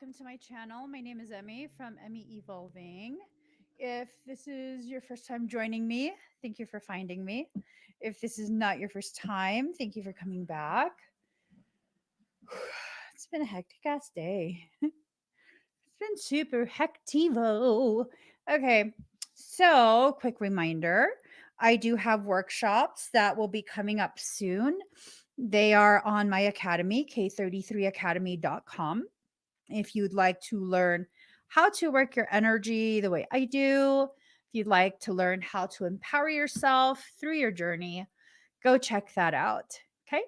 welcome to my channel. My name is Emmy from Emmy Evolving. If this is your first time joining me, thank you for finding me. If this is not your first time, thank you for coming back. It's been a hectic ass day. It's been super hectivo. Okay, so quick reminder, I do have workshops that will be coming up soon. They are on my academy, k33academy.com. If you'd like to learn how to work your energy the way I do, if you'd like to learn how to empower yourself through your journey, go check that out. Okay.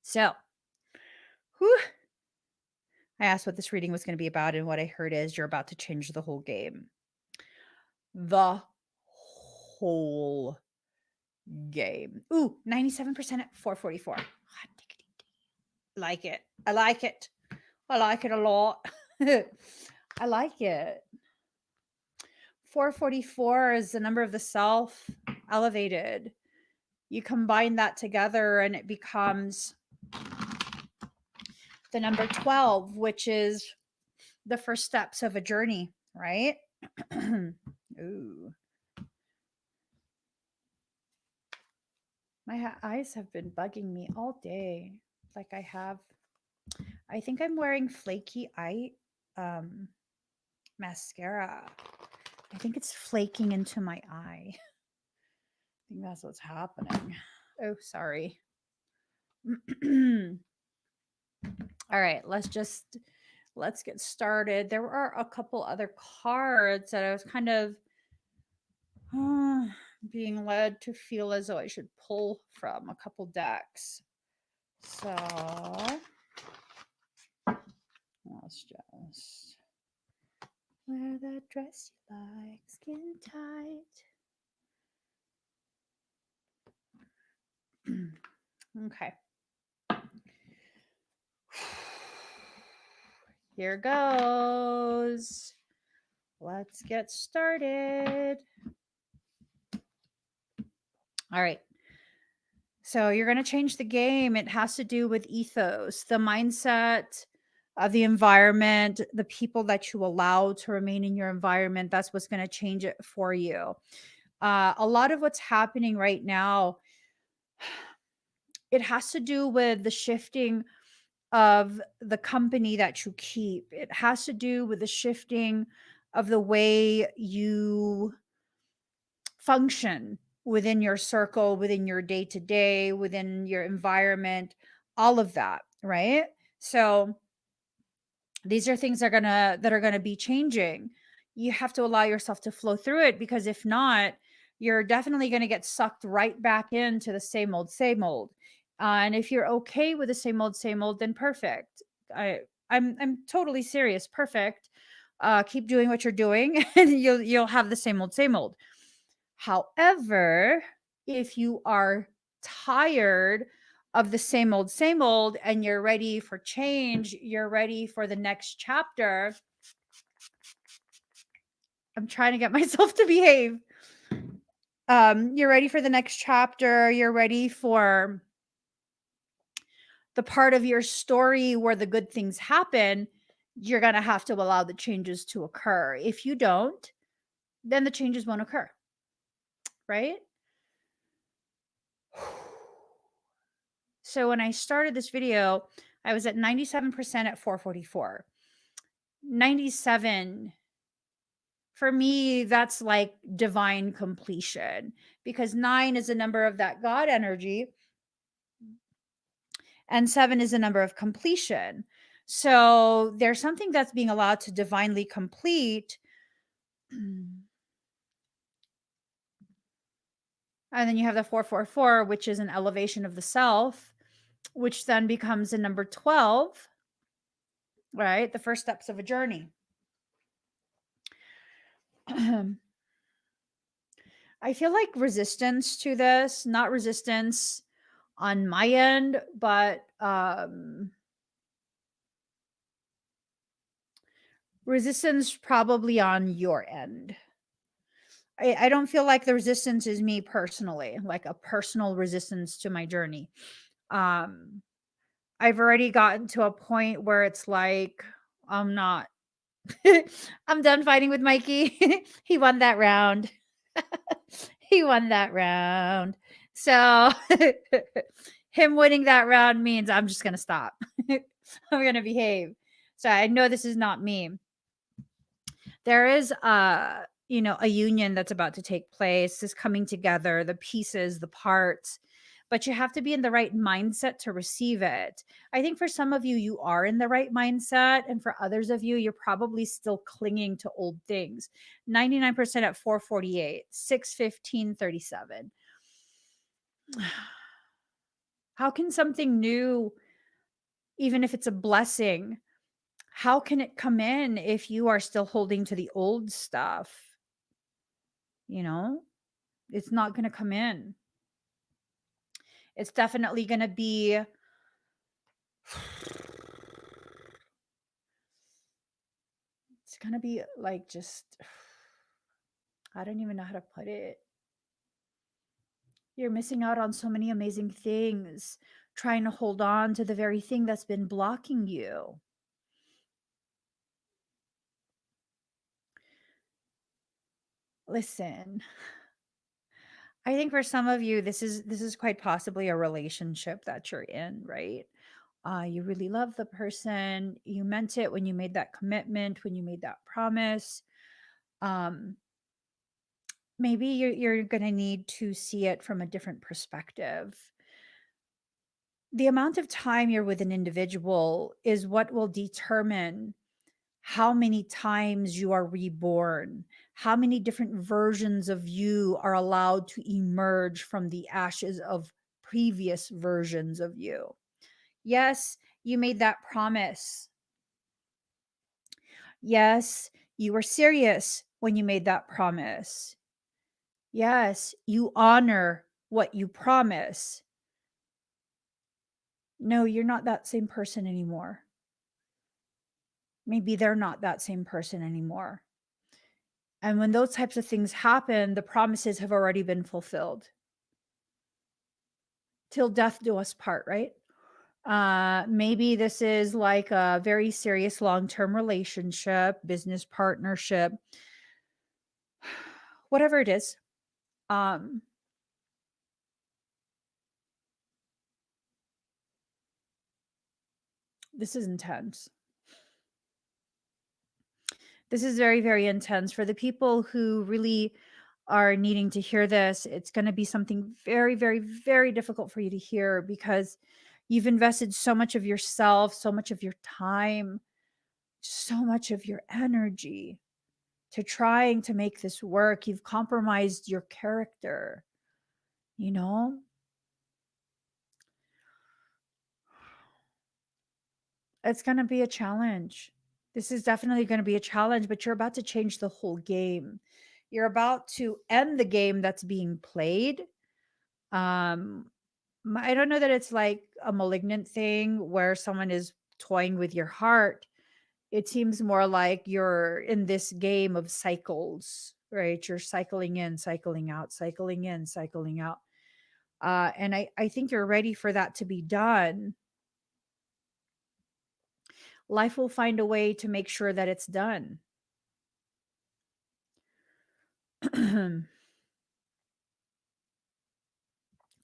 So, whew, I asked what this reading was going to be about, and what I heard is you're about to change the whole game. The whole game. Ooh, 97% at 444. Like it. I like it. I like it a lot. I like it. 444 is the number of the self elevated. You combine that together and it becomes the number 12, which is the first steps of a journey, right? Ooh. My eyes have been bugging me all day. Like I think I'm wearing flaky eye mascara. I think it's flaking into my eye. I think that's what's happening. Oh, sorry. All right, let's get started. There are a couple other cards that I was kind of being led to feel as though I should pull from a couple decks. So let's just wear that dress you like, skin tight. Okay. Here goes. Let's get started. All right. So you're going to change the game. It has to do with ethos, the mindset of the environment, the people that you allow to remain in your environment. That's what's going to change it for you. A lot of what's happening right now, it has to do with the shifting of the company that you keep. It has to do with the shifting of the way you function within your circle, within your day to day, within your environment, all of that, right? So these are things that are gonna be changing. You have to allow yourself to flow through it, because if not, you're definitely going to get sucked right back into the same old, same old. And if you're okay with the same old, then perfect. I'm totally serious. Perfect. Keep doing what you're doing, and you'll have the same old, same old. However, if you are tired of the same old, and you're ready for change, you're ready for the next chapter. I'm trying to get myself to behave. You're ready for the next chapter. You're ready for the part of your story where the good things happen. You're going to have to allow the changes to occur. If you don't, then the changes won't occur. Right? So when I started this video, I was at 97% at 444. 97, for me, that's like divine completion, because 9 is a number of that God energy, and 7 is a number of completion. So there's something that's being allowed to divinely complete. And then you have the 444, which is an elevation of the self, which then becomes a number 12, right? The first steps of a journey. I feel like resistance to this, not resistance on my end, but resistance probably on your end. I don't feel like the resistance is me personally, like a personal resistance to my journey. I've already gotten to a point where it's like, I'm not. I'm done fighting with Mikey. He won that round. He won that round. So him winning that round means I'm just going to stop. I'm going to behave. So I know this is not me. There is a union that's about to take place, this coming together, the pieces, the parts, but you have to be in the right mindset to receive it. I think for some of you, you are in the right mindset, and for others of you, you're probably still clinging to old things. 99% at 448, 615, 37. How can something new, even if it's a blessing, how can it come in if you are still holding to the old stuff? You know, it's not going to come in. It's definitely going to be it's going to be like just I don't even know how to put it. You're missing out on so many amazing things, trying to hold on to the very thing that's been blocking you. Listen, I think for some of you this is quite possibly a relationship that you're in, right? You really love the person, you meant it when you made that commitment, when you made that promise. um Maybe you're going to need to see it from a different perspective. The amount of time you're with an individual is what will determine how many times you are reborn, how many different versions of you are allowed to emerge from the ashes of previous versions of you. Yes, you made that promise. Yes, you were serious when you made that promise. Yes, you honor what you promise. No, you're not that same person anymore. Maybe they're not that same person anymore. And when those types of things happen, the promises have already been fulfilled. Till death do us part, right? Maybe this is like a very serious long-term relationship, business partnership, whatever it is. Um, this is intense. This is very, very intense. For the people who really are needing to hear this, it's going to be something very, very, very difficult for you to hear because you've invested so much of yourself, so much of your time, so much of your energy to trying to make this work. You've compromised your character, you know? It's going to be a challenge. This is definitely going to be a challenge, but you're about to change the whole game. You're about to end the game that's being played. Um, I don't know that it's like a malignant thing where someone is toying with your heart. It seems more like you're in this game of cycles, right? You're cycling in, cycling out, cycling in, cycling out. And I think you're ready for that to be done. Life will find a way to make sure that it's done.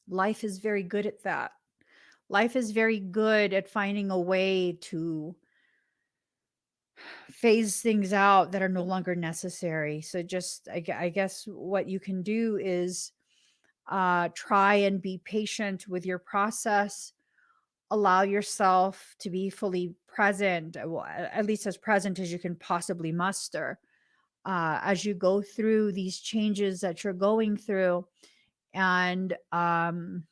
Life is very good at that. Life is very good at finding a way to phase things out that are no longer necessary. So just I guess what you can do is try and be patient with your process. Allow yourself to be fully present, well, at least as present as you can possibly muster, as you go through these changes that you're going through. And mm,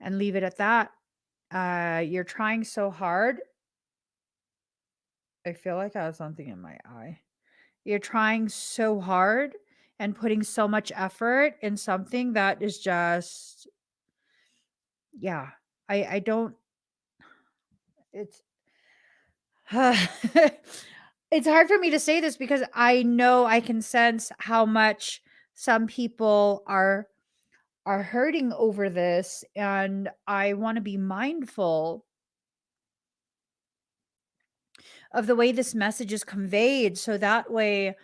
and leave it at that. You're trying so hard. I feel like I have something in my eye. You're trying so hard and putting so much effort in something that is just, yeah. I don't, it's, it's hard for me to say this because I know I can sense how much some people are hurting over this, and I want to be mindful of the way this message is conveyed. So that way,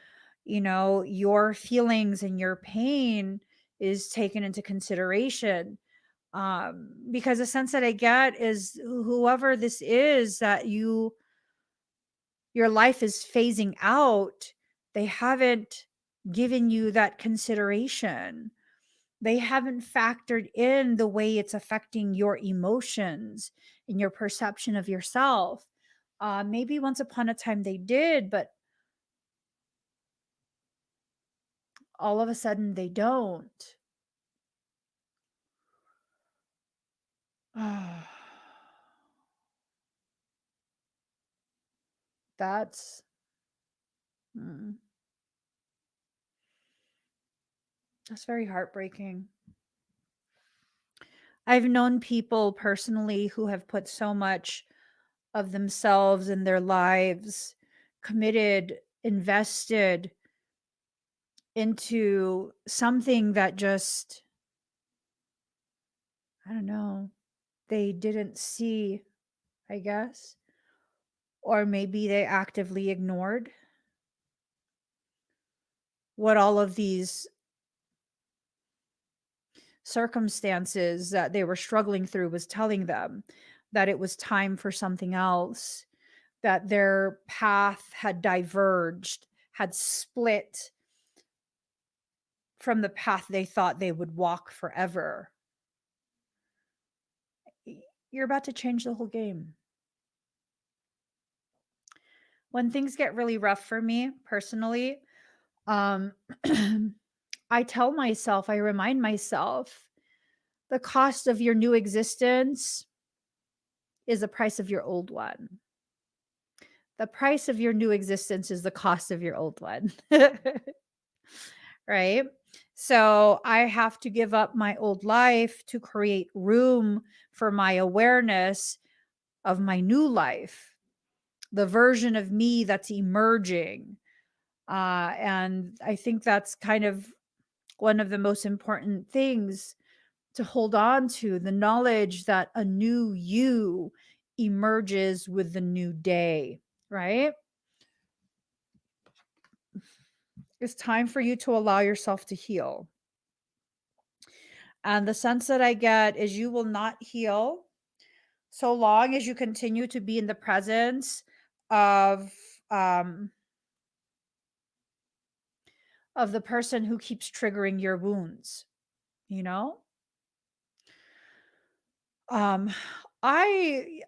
your feelings and your pain is taken into consideration. Because the sense that I get is whoever this is that your life is phasing out, they haven't given you that consideration. They haven't factored in the way it's affecting your emotions and your perception of yourself. Maybe once upon a time they did, but all of a sudden they don't. That's mm, that's very heartbreaking. I've known people personally who have put so much of themselves and their lives, committed, invested into something that just, I don't know, they didn't see, I guess, or maybe they actively ignored what all of these circumstances that they were struggling through was telling them, that it was time for something else, that their path had diverged, had split from the path they thought they would walk forever. You're about to change the whole game. When things get really rough for me personally, um, I remind myself, the cost of your new existence is the price of your old one. The price of your new existence is the cost of your old one. Right? So I have to give up my old life to create room for my awareness of my new life, the version of me that's emerging. And I think that's kind of one of the most important things to hold on to, the knowledge that a new you emerges with the new day, right? It's time for you to allow yourself to heal. And the sense that I get is you will not heal so long as you continue to be in the presence of um of the person who keeps triggering your wounds, you know? Um I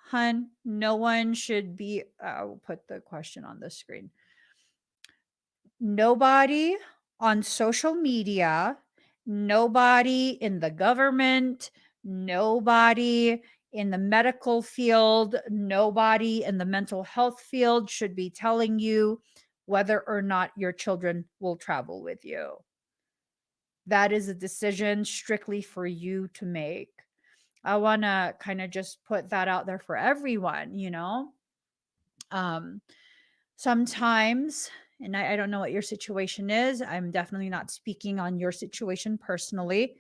hun, no one should be I'll put the question on the screen. Nobody on social media, nobody in the government, nobody in the medical field, nobody in the mental health field should be telling you whether or not your children will travel with you. That is a decision strictly for you to make. I want to kind of just put that out there for everyone, you know? Um, Sometimes, and I don't know what your situation is. I'm definitely not speaking on your situation personally.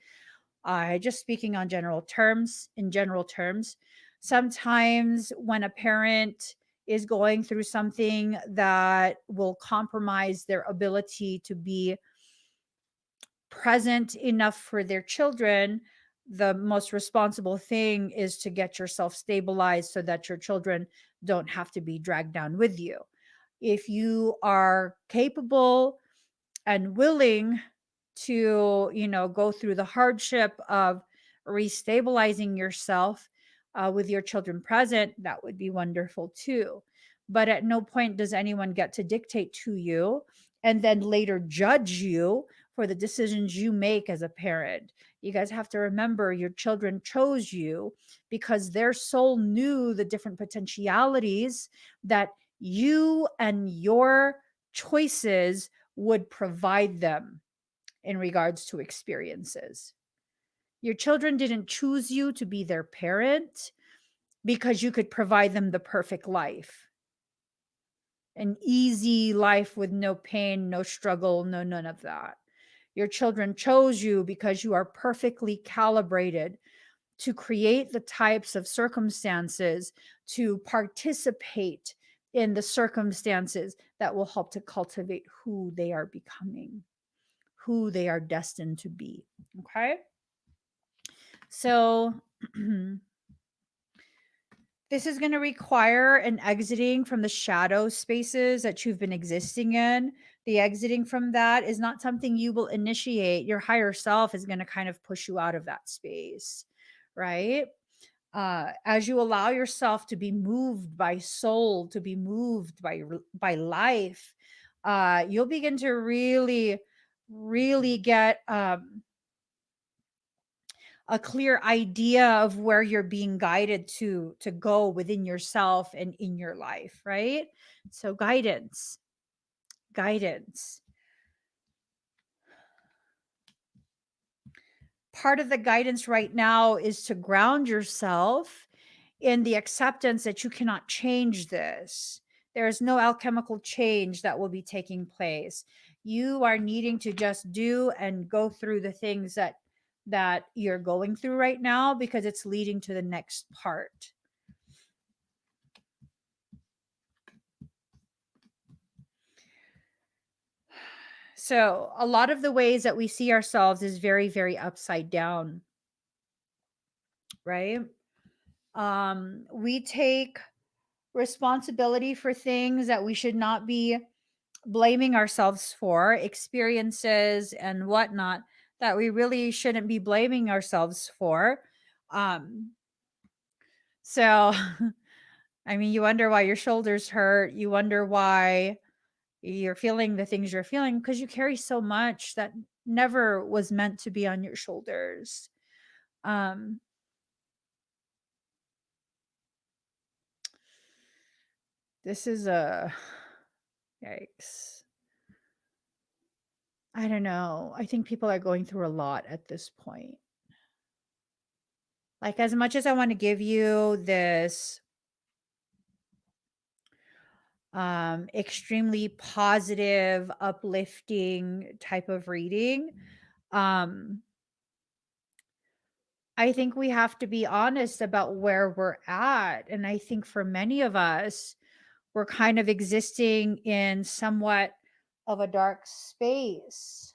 I just speaking on general terms, in general terms. Sometimes when a parent is going through something that will compromise their ability to be present enough for their children, the most responsible thing is to get yourself stabilized so that your children don't have to be dragged down with you. If you are capable and willing to, go through the hardship of restabilizing yourself with your children present, that would be wonderful too. But at no point does anyone get to dictate to you and then later judge you for the decisions you make as a parent. You guys have to remember your children chose you because their soul knew the different potentialities that you and your choices would provide them in regards to experiences. Your children didn't choose you to be their parent because you could provide them the perfect life, an easy life with no pain, no struggle, no none of that. Your children chose you because you are perfectly calibrated to create the types of circumstances to participate in the circumstances that will help to cultivate who they are becoming, who they are destined to be. Okay. So this is going to require an exiting from the shadow spaces that you've been existing in. The exiting from that is not something you will initiate. Your higher self is going to kind of push you out of that space, right? As you allow yourself to be moved by soul, to be moved by life, you'll begin to really get a clear idea of where you're being guided to go within yourself and in your life, right? So guidance. Part of the guidance right now is to ground yourself in the acceptance that you cannot change this. There is no alchemical change that will be taking place. You are needing to just do and go through the things that you're going through right now, because it's leading to the next part. So, a lot of the ways that we see ourselves is very, very upside down, right? We take responsibility for things that we should not be blaming ourselves for, experiences and whatnot that we really shouldn't be blaming ourselves for. Um, so, I mean, you wonder why your shoulders hurt. You wonder why you're feeling the things you're feeling, because you carry so much that never was meant to be on your shoulders. Um, this is a yikes. I don't know. I think people are going through a lot at this point. Like, as much as I want to give you this extremely positive, uplifting type of reading, um, I think we have to be honest about where we're at. And I think for many of us, we're kind of existing in somewhat of a dark space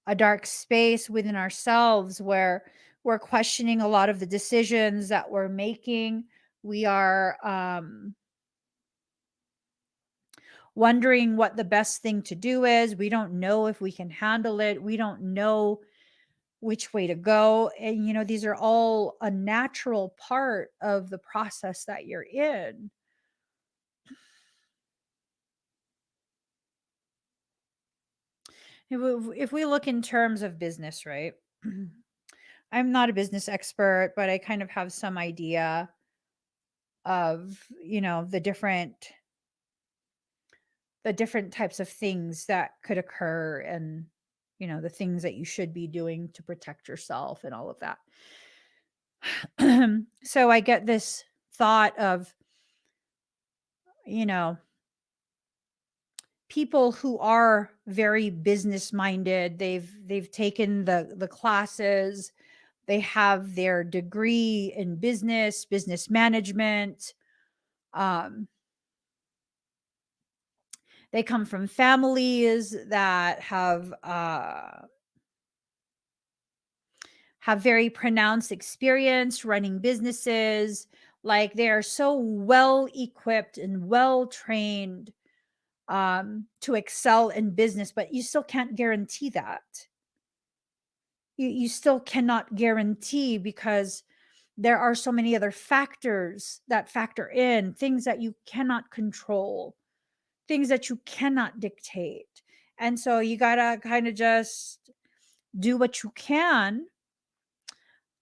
within ourselves where we're questioning a lot of the decisions that we're making. We are wondering what the best thing to do is. We don't know if we can handle it. We don't know which way to go. And, these are all a natural part of the process that you're in. If we look in terms of business, right? I'm not a business expert, but I kind of have some idea of, the different types of things that could occur, and the things that you should be doing to protect yourself and all of that. So I get this thought of, you know people who are very business minded. They've taken the classes, they have their degree in business management. um they come from families that have very pronounced experience running businesses. Like, they are so well equipped and well trained to excel in business, but you still can't guarantee that. You still cannot guarantee, because there are so many other factors that factor in, things that you cannot control, things that you cannot dictate. And so you got to kind of just do what you can,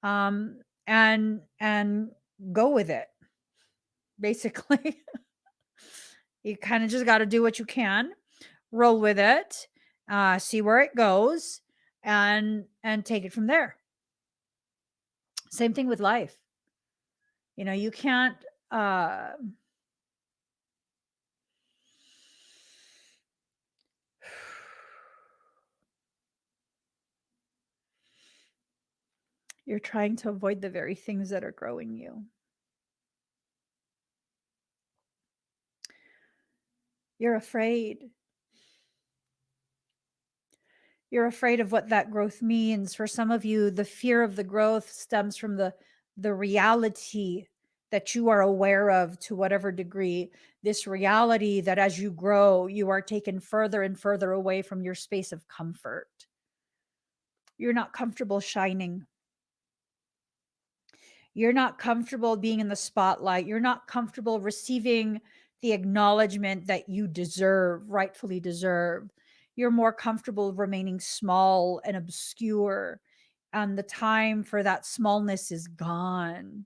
um and go with it, basically. You kind of just got to do what you can, roll with it, see where it goes, and take it from there. Same thing with life. You can't uh you're trying to avoid the very things that are growing you. You're afraid. You're afraid of what that growth means. For some of you, the fear of the growth stems from the reality that you are aware of, to whatever degree, this reality that as you grow, you are taken further and further away from your space of comfort. You're not comfortable shining. You're not comfortable being in the spotlight. You're not comfortable receiving the acknowledgement that you deserve, rightfully deserve. You're more comfortable remaining small and obscure. And the time for that smallness is gone.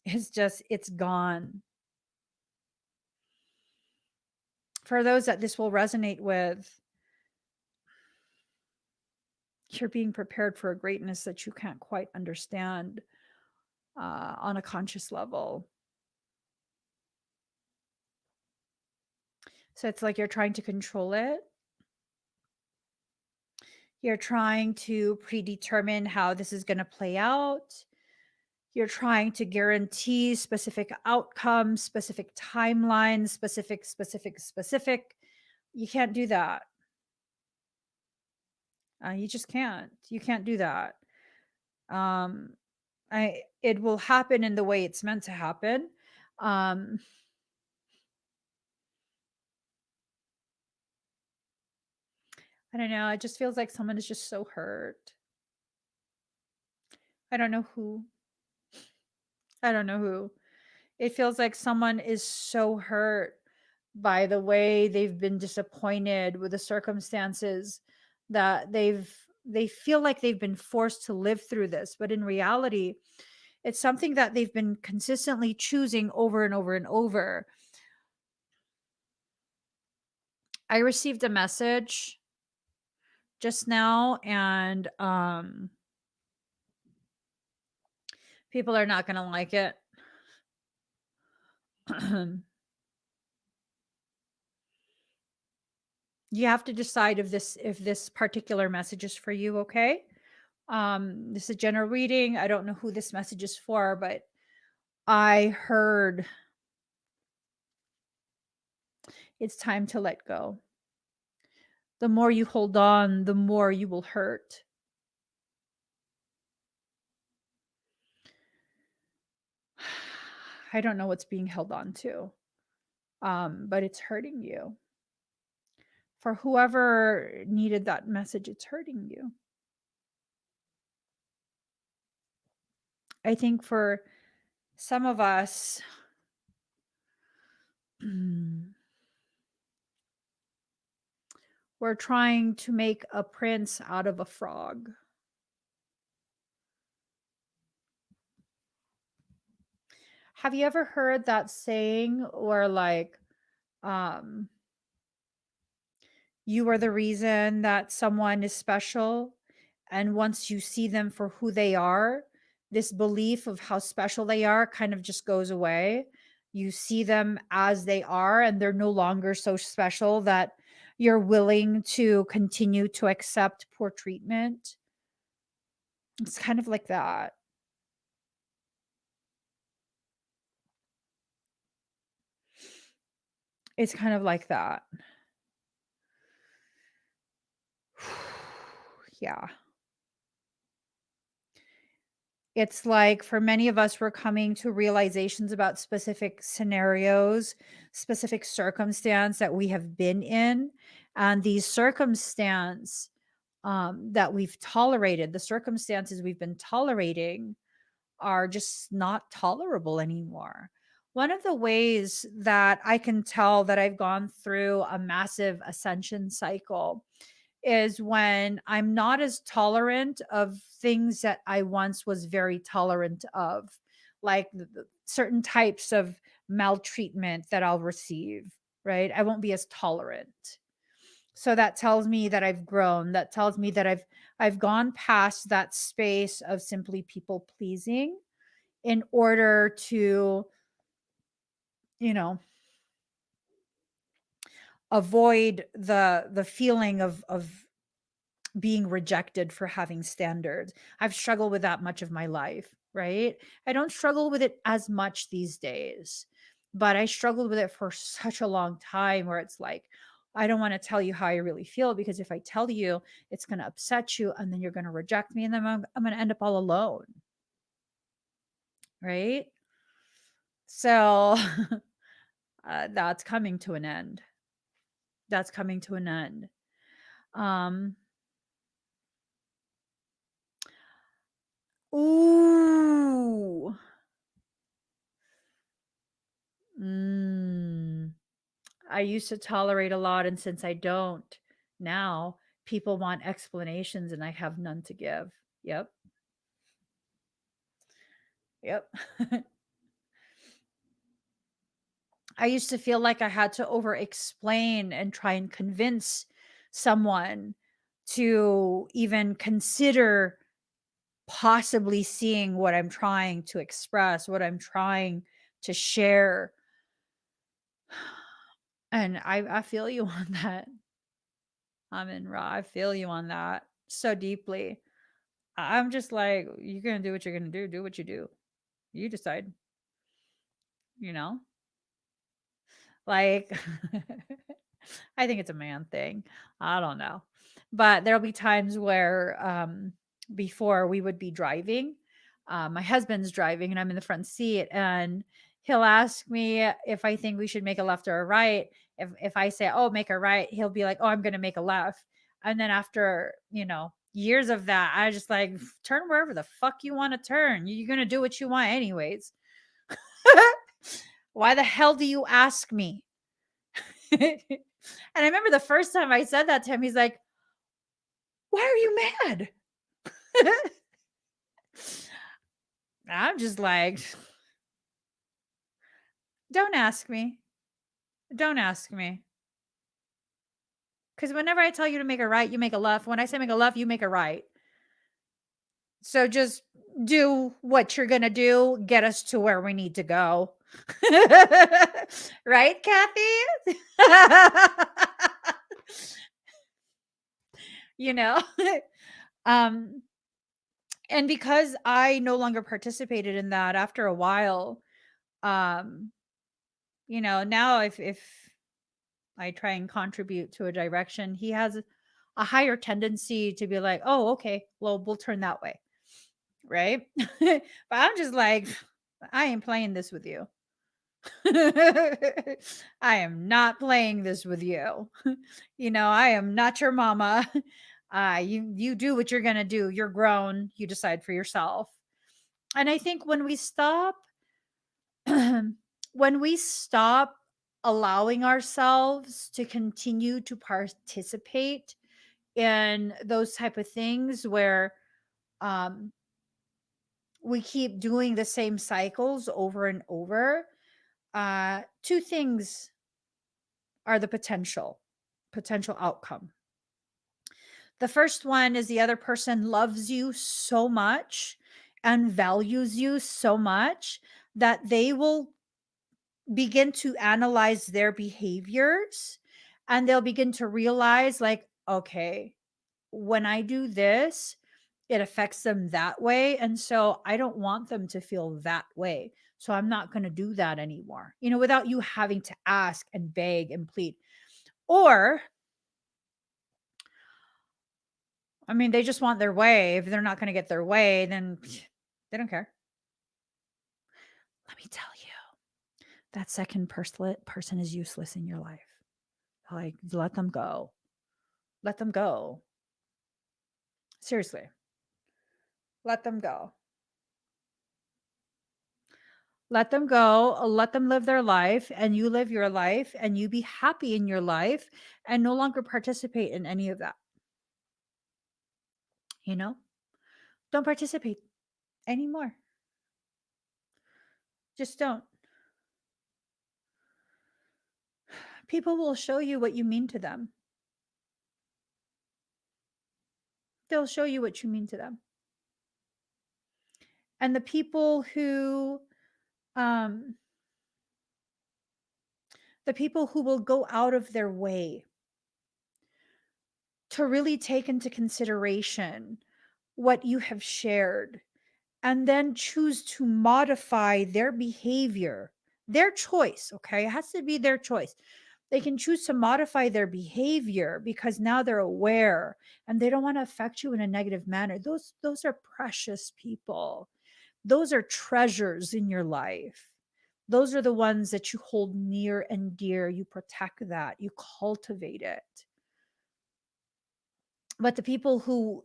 It's gone. For those that this will resonate with, you're being prepared for a greatness that you can't quite understand on a conscious level. So it's like you're trying to control it. You're trying to predetermine how this is going to play out. You're trying to guarantee specific outcomes, specific timelines, specific. You can't do that. You just can't. You can't do that. It will happen in the way it's meant to happen. I don't know. It just feels like someone is just so hurt. I don't know who. It feels like someone is so hurt by the way they've been disappointed with the circumstances, that they feel like they've been forced to live through this, but in reality it's something that they've been consistently choosing over and over and over. I received a message just now, and people are not going to like it. You have to decide if this particular message is for you, okay? This is a general reading. I don't know who this message is for, but I heard it's time to let go. The more you hold on, the more you will hurt. I don't know what's being held on to, but it's hurting you. For whoever needed that message, it's hurting you. I think for some of us, we're trying to make a prince out of a frog. Have you ever heard that saying, or like, you are the reason that someone is special, and once you see them for who they are, this belief of how special they are kind of just goes away. You see them as they are, and they're no longer so special that you're willing to continue to accept poor treatment. It's kind of like that. It's kind of like that. Yeah. It's like for many of us, we're coming to realizations about specific scenarios, specific circumstance that we have been in. And these circumstance that we've tolerated, the circumstances we've been tolerating are just not tolerable anymore. One of the ways that I can tell that I've gone through a massive ascension cycle is when I'm not as tolerant of things that I once was very tolerant of, like certain types of maltreatment that I'll receive, right? I won't be as tolerant. So that tells me that I've grown. That tells me that I've gone past that space of simply people pleasing in order to, you know, avoid the feeling of being rejected for having standards. I've struggled with that much of my life, right? I don't struggle with it as much these days, But I struggled with it for such a long time where it's like, I don't want to tell you how I really feel, because if I tell you, it's going to upset you and then you're going to reject me, and then I'm going to end up all alone. Right. So that's coming to an end. That's coming to an end. Um, ooh. Mm. I used to tolerate a lot, and since I don't now, people want explanations and I have none to give. Yep. Yep. I used to feel like I had to over explain and try and convince someone to even consider possibly seeing what I'm trying to express, what I'm trying to share. And I feel you on that. I'm in raw. I feel you on that so deeply. I'm just like, you're going to do what you're going to do. Do what you do. You decide, you know? Like, I think it's a man thing. I don't know. But there'll be times where before we would be driving, my husband's driving and I'm in the front seat, and he'll ask me if I think we should make a left or a right. If I say, "Oh, make a right," he'll be like, "Oh, I'm going to make a left." And then after, years of that, I just like, turn wherever the fuck you want to turn. You're going to do what you want anyways. Why the hell do you ask me? And I remember the first time I said that to him, he's like, "Why are you mad?" I'm just like, "Don't ask me. Don't ask me." Because whenever I tell you to make a right, you make a left. When I say make a left, you make a right. So just do what you're going to do, get us to where we need to go. Right, Kathy? you know? um, and because I no longer participated in that after a while, um, now if I try and contribute to a direction, he has a higher tendency to be like, "Oh, okay, well, we'll turn that way." Right? But I'm just like, I ain't playing this with you. I am not playing this with you. I am not your mama. You do what you're gonna do. You're grown. You decide for yourself. And I think when we stop allowing ourselves to continue to participate in those type of things where um, we keep doing the same cycles over and over, two things are the potential outcome. The first one is the other person loves you so much and values you so much that they will begin to analyze their behaviors, and they'll begin to realize, like, okay, when I do this, it affects them that way. And so I don't want them to feel that way. So I'm not going to do that anymore, without you having to ask and beg and plead. Or, I mean, they just want their way. If they're not going to get their way, then they don't care. Let me tell you, that second person is useless in your life. Like, let them go. Let them go. Seriously, let them go. Let them go, let them live their life, and you live your life, and you be happy in your life, and no longer participate in any of that. You know? Don't participate anymore. Just don't. People will show you what you mean to them. They'll show you what you mean to them. And the people who will go out of their way to really take into consideration what you have shared, and then choose to modify their behavior Their choice, okay? It has to be their choice. They can choose to modify their behavior because now they're aware and they don't want to affect you in a negative manner. Those are precious people. Those are treasures in your life. Those are the ones that you hold near and dear. You protect that, you cultivate it. But the people who,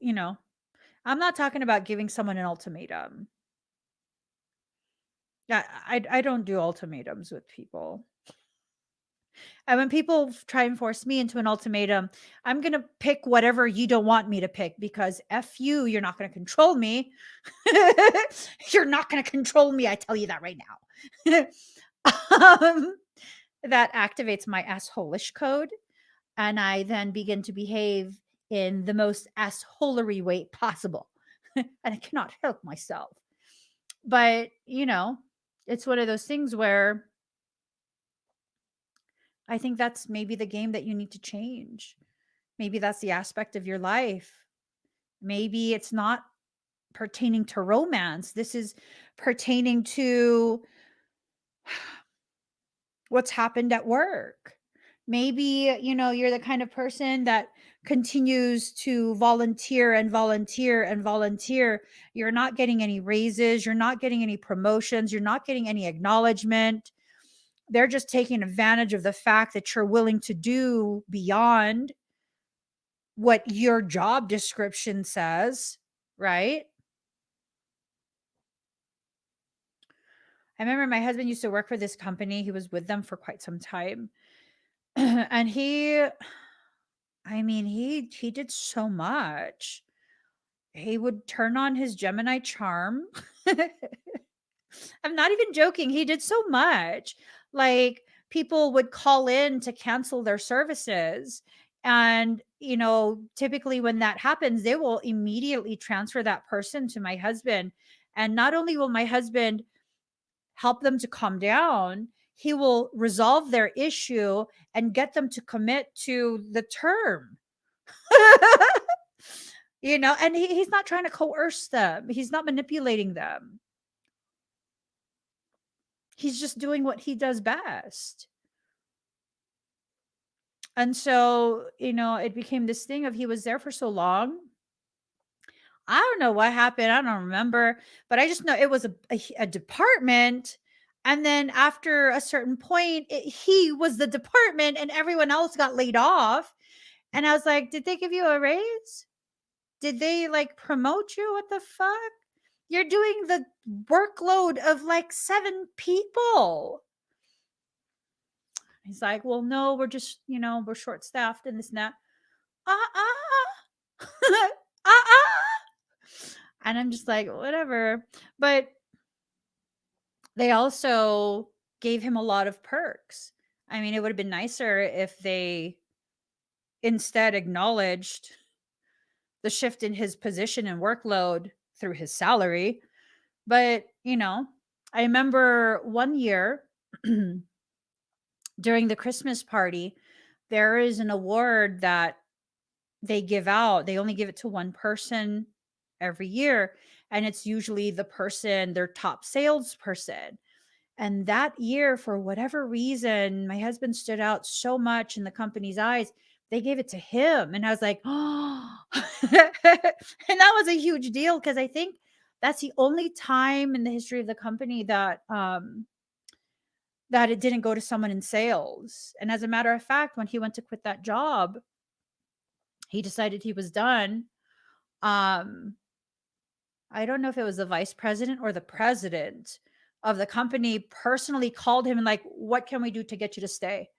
I'm not talking about giving someone an ultimatum. I don't do ultimatums with people. And when people try and force me into an ultimatum, I'm going to pick whatever you don't want me to pick because F you, you're not going to control me. You're not going to control me. I tell you that right now. um, that activates my assholish code. And I then begin to behave in the most assholery way possible. And I cannot help myself. But, it's one of those things where I think that's maybe the game that you need to change. Maybe that's the aspect of your life. Maybe it's not pertaining to romance. This is pertaining to what's happened at work. Maybe, you're the kind of person that continues to volunteer and volunteer and volunteer. You're not getting any raises. You're not getting any promotions. You're not getting any acknowledgement. They're just taking advantage of the fact that you're willing to do beyond what your job description says, right? I remember my husband used to work for this company. He was with them for quite some time. And he did so much. He would turn on his Gemini charm. I'm not even joking. He did so much. Like people would call in to cancel their services. And, typically when that happens, they will immediately transfer that person to my husband. And not only will my husband help them to calm down, he will resolve their issue and get them to commit to the term. And he's not trying to coerce them. He's not manipulating them. He's just doing what he does best. And so, it became this thing of he was there for so long. I don't know what happened. I don't remember, but I just know it was a department. And then after a certain point, he was the department and everyone else got laid off. And I was like, did they give you a raise? Did they like promote you? What the fuck? You're doing the workload of like 7 people. He's like, well, no, we're just, we're short staffed and this and that. And I'm just like, whatever. But they also gave him a lot of perks. I mean, it would have been nicer if they instead acknowledged the shift in his position and workload through his salary. But, I remember one year during the Christmas party, there is an award that they give out. They only give it to one person every year. And it's usually their top salesperson. And that year, for whatever reason, my husband stood out so much in the company's eyes. They gave it to him. And I was like, oh, and that was a huge deal because I think that's the only time in the history of the company that it didn't go to someone in sales. And as a matter of fact, when he went to quit that job, he decided he was done. Um, I don't know if it was the vice president or the president of the company personally called him and like, what can we do to get you to stay?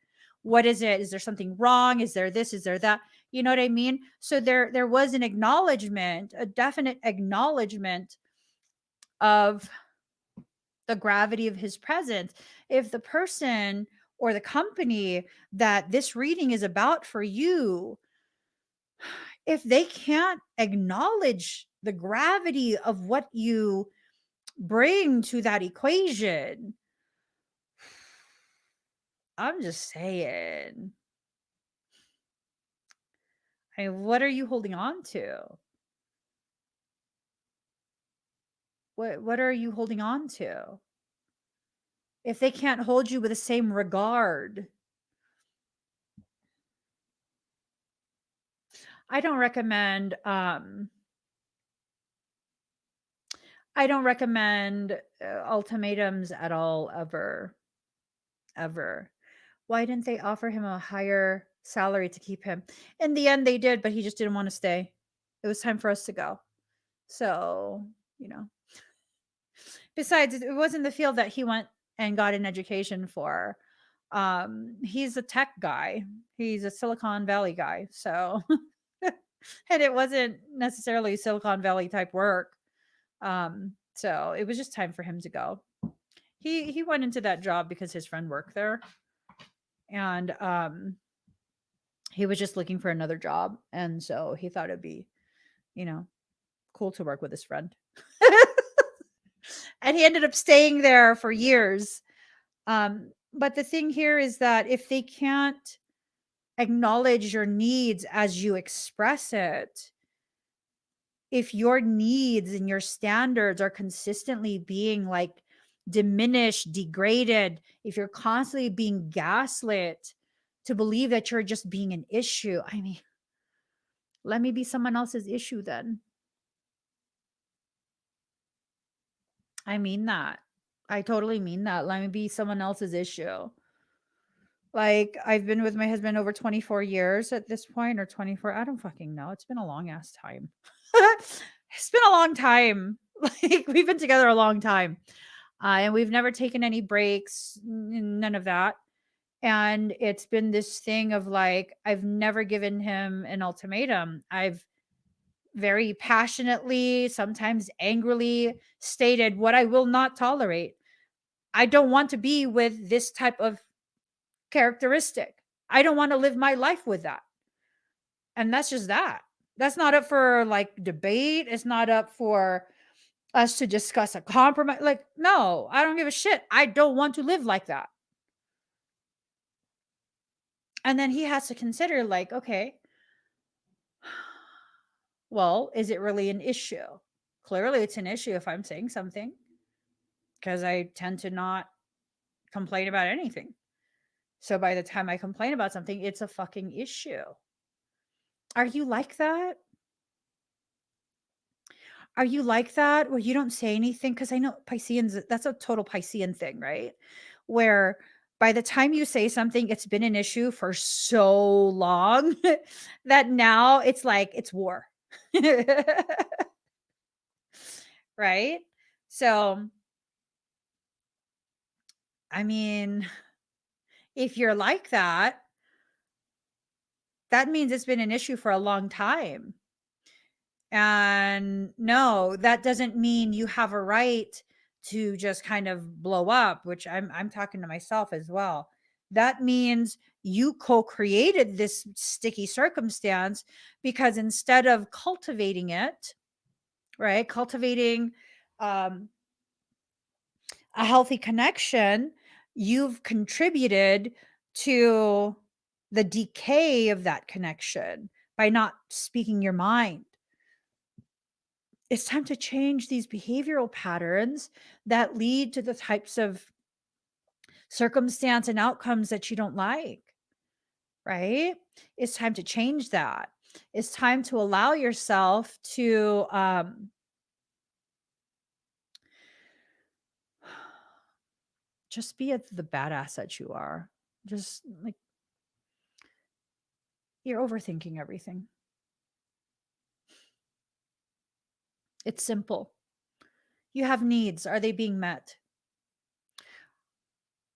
What is it? Is there something wrong? Is there this? Is there that? You know what I mean? So there was an acknowledgement, a definite acknowledgement of the gravity of his presence. If the person or the company that this reading is about for you, if they can't acknowledge the gravity of what you bring to that equation, I'm just saying. What are you holding on to? What are you holding on to? if they can't hold you with the same regard. I don't recommend ultimatums at all, ever. Ever. Why didn't they offer him a higher salary to keep him? In the end, they did, but he just didn't want to stay. It was time for us to go. So, you know. Besides, it wasn't the field that he went and got an education for. He's a tech guy. He's a Silicon Valley guy. So, and it wasn't necessarily Silicon Valley type work. So it was just time for him to go. He went into that job because his friend worked there, and he was just looking for another job, and so he thought it'd be, you know, cool to work with his friend. And he ended up staying there for years. But the thing here is that if they can't acknowledge your needs as you express it, if your needs and your standards are consistently being like diminished, degraded, if you're constantly being gaslit to believe that you're just being an issue, I mean, let me be someone else's issue then. I mean that. I totally mean that. Let me be someone else's issue. Like, I've been with my husband over 24 years at this point, or 24. I don't fucking know. It's been a long ass time. It's been a long time. Like, we've been together a long time. And we've never taken any breaks, none of that. And it's been this thing of like, I've never given him an ultimatum. I've very passionately, sometimes angrily stated what I will not tolerate. I don't want to be with this type of characteristic. I don't want to live my life with that. And that's just that. That's not up for like debate. It's not up for us to discuss a compromise. Like, no, I don't give a shit. I don't want to live like that. And then he has to consider, like, okay, well, is it really an issue? Clearly, it's an issue if I'm saying something, because I tend to not complain about anything. So by the time I complain about something, it's a fucking issue. Are you like that? Are you like that where you don't say anything? Because I know Pisceans, that's a total Piscean thing, right? Where by the time you say something, it's been an issue for so long that now it's like it's war. Right? So, I mean, if you're like that, that means it's been an issue for a long time. And no, that doesn't mean you have a right to just kind of blow up, which I'm talking to myself as well. That means you co-created this sticky circumstance, because instead of cultivating it, right? Cultivating a healthy connection, you've contributed to the decay of that connection by not speaking your mind. It's time to change these behavioral patterns that lead to the types of circumstance and outcomes that you don't like, right? It's time to change that. It's time to allow yourself to just be the badass that you are. Just like, you're overthinking everything. It's simple. You have needs. Are they being met?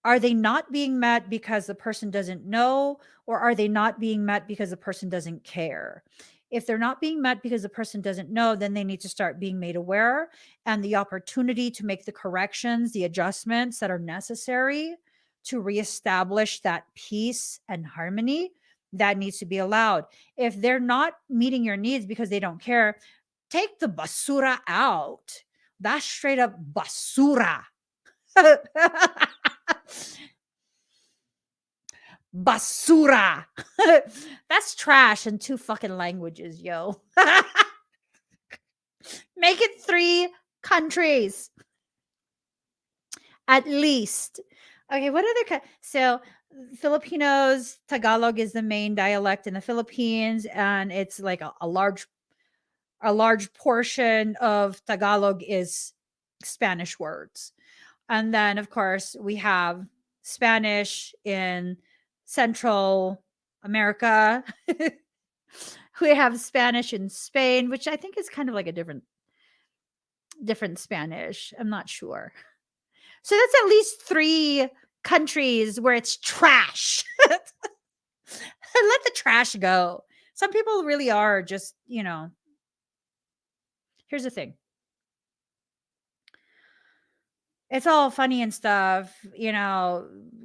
Are they not being met because the person doesn't know, or are they not being met because the person doesn't care? If they're not being met because the person doesn't know, then they need to start being made aware, and the opportunity to make the corrections, the adjustments that are necessary to reestablish that peace and harmony, that needs to be allowed. If they're not meeting your needs because they don't care, take the basura out. That's straight up basura. Basura. That's trash in 2 fucking languages, yo. Make it 3 countries. At least. Okay, what other so Filipinos, Tagalog is the main dialect in the Philippines, and it's like a large portion of Tagalog is Spanish words. And then of course we have Spanish in Central America. We have Spanish in Spain, which I think is kind of like a different Spanish. I'm not sure. So that's at least 3 countries where it's trash. Let the trash go. Some people really are just, here's the thing. It's all funny and stuff,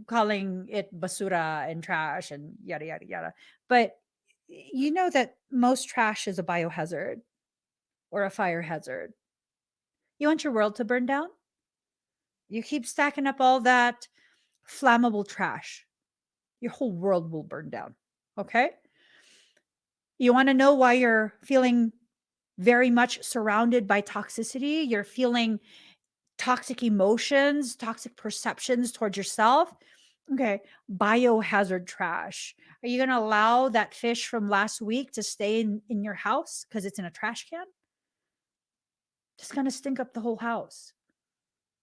calling it basura and trash and yada yada yada. But you know that most trash is a biohazard or a fire hazard. You want your world to burn down? You keep stacking up all that flammable trash. Your whole world will burn down. Okay? You want to know why you're feeling very much surrounded by toxicity? You're feeling toxic emotions, toxic perceptions towards yourself. Okay, biohazard trash. Are you going to allow that fish from last week to stay in your house because it's in a trash can? It's going to stink up the whole house.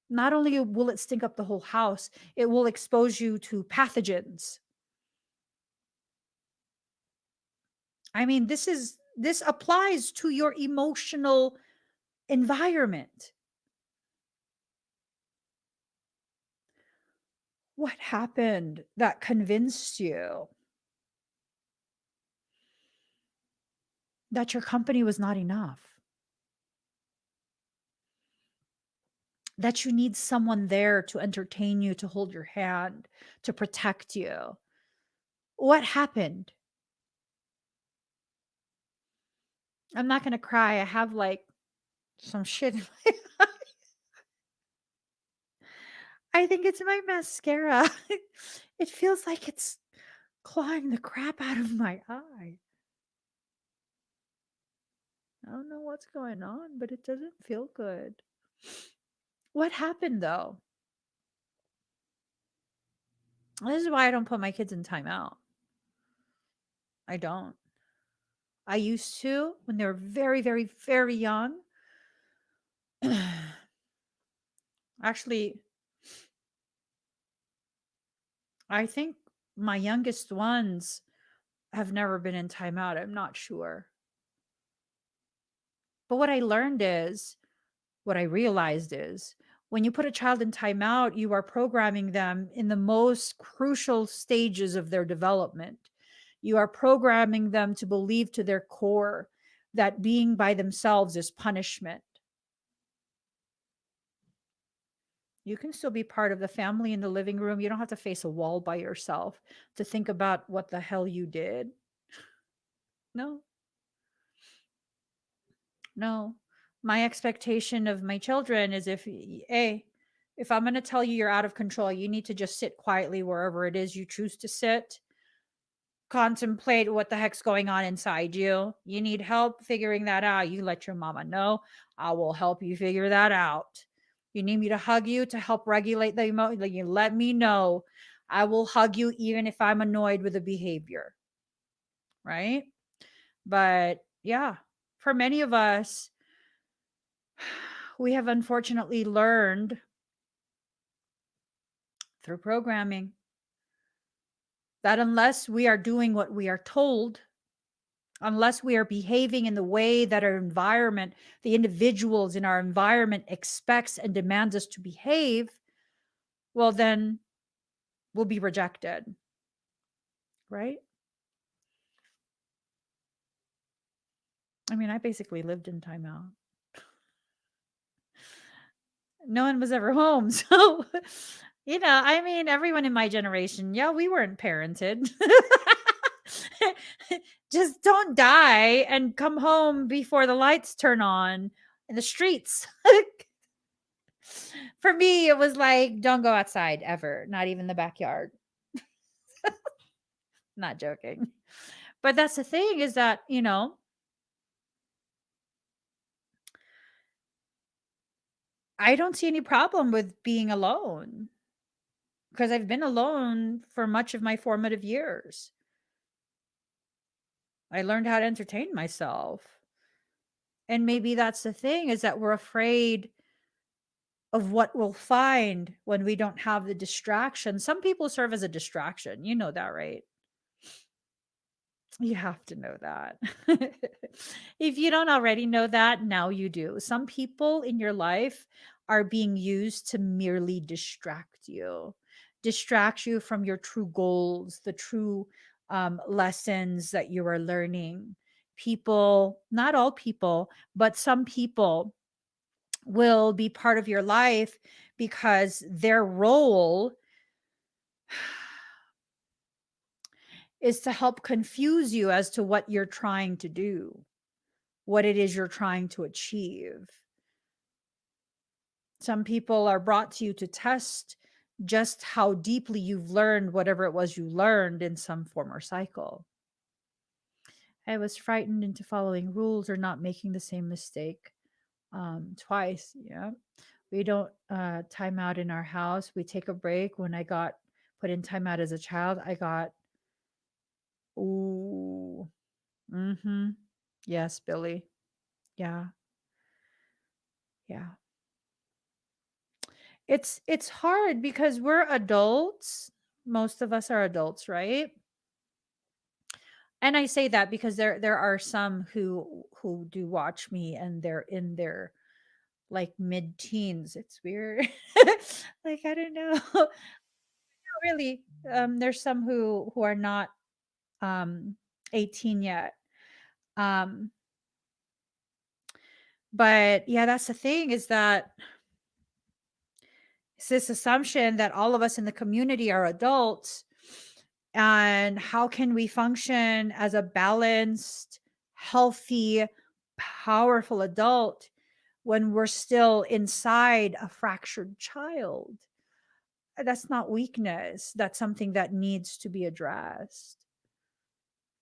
Not only will it stink up the whole house, it will expose you to pathogens. I mean, this applies to your emotional environment. What happened that convinced you that your company was not enough? That you need someone there to entertain you, to hold your hand, to protect you? What happened? I'm not going to cry. I have like some shit in my I think it's my mascara. It feels like it's clawing the crap out of my eye. I don't know what's going on, but it doesn't feel good. What happened though? This is why I don't put my kids in timeout. I don't. I used to when they were very, very, very young. Actually, I think my youngest ones have never been in timeout. I'm not sure. But what I realized is when you put a child in timeout, you are programming them in the most crucial stages of their development. You are programming them to believe to their core that being by themselves is punishment. You can still be part of the family in the living room. You don't have to face a wall by yourself to think about what the hell you did. No, no. My expectation of my children is if I'm going to tell you you're out of control, you need to just sit quietly wherever it is you choose to sit. Contemplate what the heck's going on inside you. You need help figuring that out. You let your mama know. I will help you figure that out. You need me to hug you to help regulate the emotion. You let me know. I will hug you even if I'm annoyed with the behavior. Right. But yeah, for many of us, we have unfortunately learned through programming that unless we are doing what we are told, unless we are behaving in the way that our environment, the individuals in our environment expects and demands us to behave, well, then we'll be rejected. Right? I mean, I basically lived in timeout. No one was ever home. So, I mean, everyone in my generation, yeah, we weren't parented. Just don't die and come home before the lights turn on in the streets. For me, it was like, don't go outside ever, not even the backyard. Not joking. But that's the thing is that, I don't see any problem with being alone. because I've been alone for much of my formative years. I learned how to entertain myself. And maybe that's the thing, is that we're afraid of what we'll find when we don't have the distraction. Some people serve as a distraction. You know that, right? You have to know that. If you don't already know that, now you do. Some people in your life are being used to merely distract you from your true goals, the true lessons that you are learning. People, not all people, but some people will be part of your life because their role is to help confuse you as to what you're trying to do, what it is you're trying to achieve. Some people are brought to you to test just how deeply you've learned whatever it was you learned in some former cycle. I was frightened into following rules or not making the same mistake twice. Yeah. We don't time out in our house. We take a break. When I got put in timeout as a child, I got, ooh, mm-hmm. Yes, Billy. Yeah. Yeah. It's hard because we're adults. Most of us are adults, right? And I say that because there are some who do watch me and they're in their like mid-teens. It's weird. Like I don't know. Not really. There's some who are not um 18 yet. Um but yeah, that's the thing, is that it's this assumption that all of us in the community are adults. And how can we function as a balanced, healthy, powerful adult when we're still inside a fractured child? That's not weakness. That's something that needs to be addressed.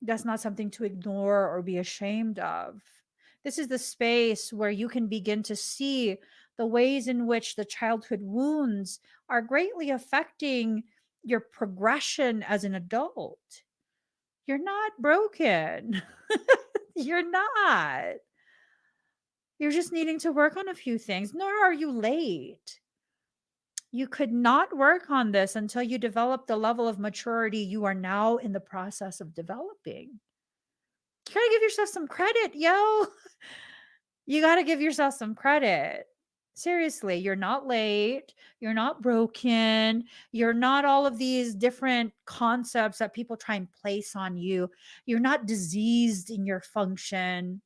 That's not something to ignore or be ashamed of. This is the space where you can begin to see the ways in which the childhood wounds are greatly affecting your progression as an adult. You're not broken. You're not. You're just needing to work on a few things, nor are you late. You could not work on this until you develop the level of maturity you are now in the process of developing. You gotta give yourself some credit, yo. You gotta give yourself some credit. Seriously, you're not late. You're not broken. You're not all of these different concepts that people try and place on you. You're not diseased in your function.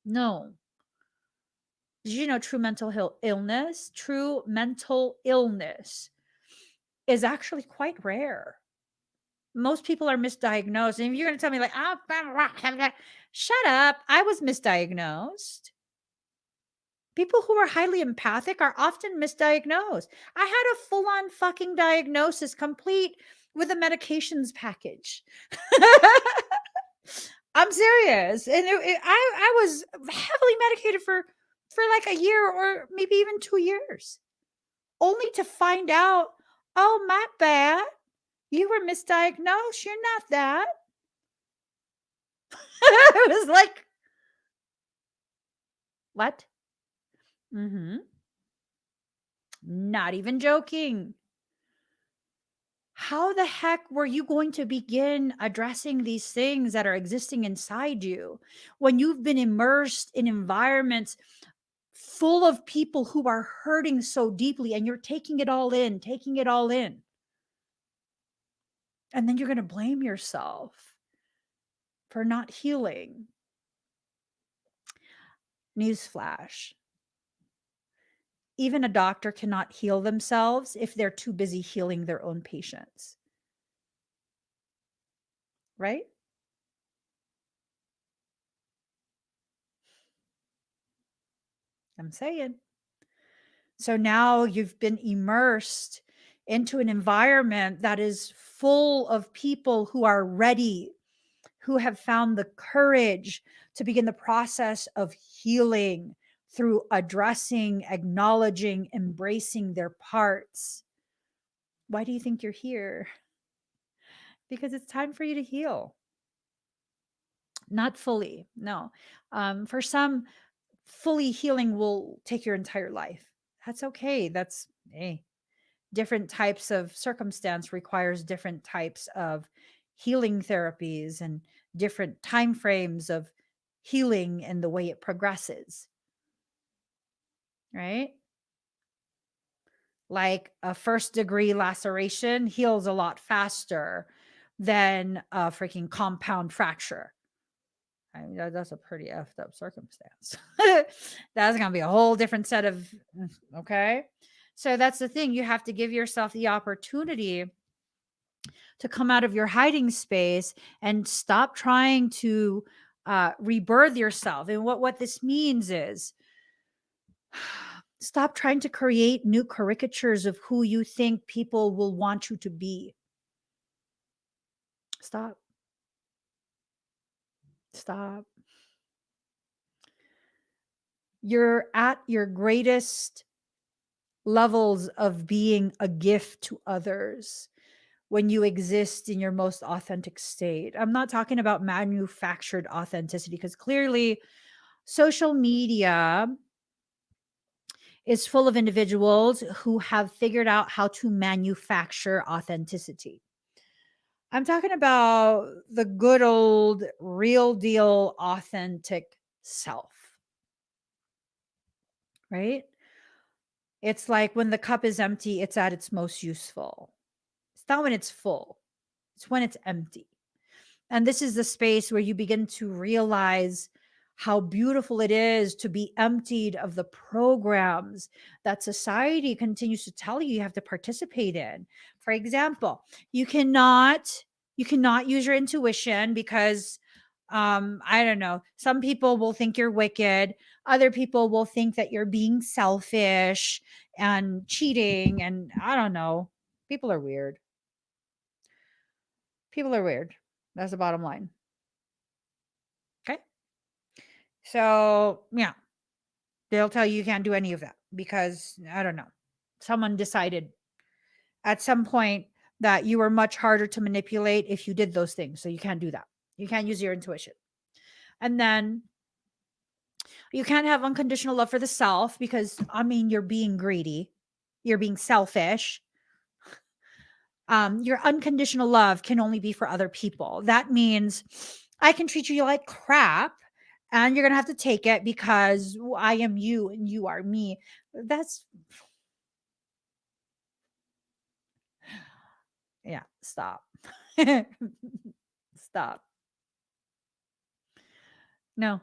No. Did you know true mental illness is actually quite rare? Most people are misdiagnosed. And if you're going to tell me, like, shut up, I was misdiagnosed. People who are highly empathic are often misdiagnosed. I had a full on fucking diagnosis, complete with a medications package. I'm serious. And I was heavily medicated for like a year or maybe even 2 years, only to find out, oh, my bad. You were misdiagnosed. You're not that. I was like, what? Mm-hmm. Not even joking. How the heck were you going to begin addressing these things that are existing inside you when you've been immersed in environments full of people who are hurting so deeply, and you're taking it all in, taking it all in? And then you're going to blame yourself for not healing. Newsflash. Even a doctor cannot heal themselves if they're too busy healing their own patients. Right? I'm saying. So now you've been immersed into an environment that is full of people who are ready, who have found the courage to begin the process of healing through addressing, acknowledging, embracing their parts. Why do you think you're here? Because it's time for you to heal. Not fully, no. For some, fully healing will take your entire life. That's okay. That's hey, different types of circumstance requires different types of healing therapies and different time frames of healing and the way it progresses, right? Like a first degree laceration heals a lot faster than a freaking compound fracture. I mean, that's a pretty effed up circumstance. That's going to be a whole different set of, okay. So that's the thing. You have to give yourself the opportunity to come out of your hiding space and stop trying to rebirth yourself. And what this means is stop trying to create new caricatures of who you think people will want you to be. Stop. Stop. You're at your greatest levels of being a gift to others when you exist in your most authentic state. I'm not talking about manufactured authenticity because clearly social media is full of individuals who have figured out how to manufacture authenticity. I'm talking about the good old real deal authentic self, right? It's like when the cup is empty, it's at its most useful. It's not when it's full, it's when it's empty. And this is the space where you begin to realize how beautiful it is to be emptied of the programs that society continues to tell you have to participate in. For example, you cannot use your intuition because I don't know, some people will think you're wicked, other people will think that you're being selfish and cheating, and I don't know. People are weird. People are weird. That's the bottom line. Okay. So, yeah, they'll tell you can't do any of that because I don't know. Someone decided at some point that you were much harder to manipulate if you did those things. So you can't do that. You can't use your intuition. And then you can't have unconditional love for the self because, I mean, you're being greedy, you're being selfish. Your unconditional love can only be for other people. That means I can treat you like crap and you're going to have to take it because I am you and you are me. That's, yeah, stop. Stop. No,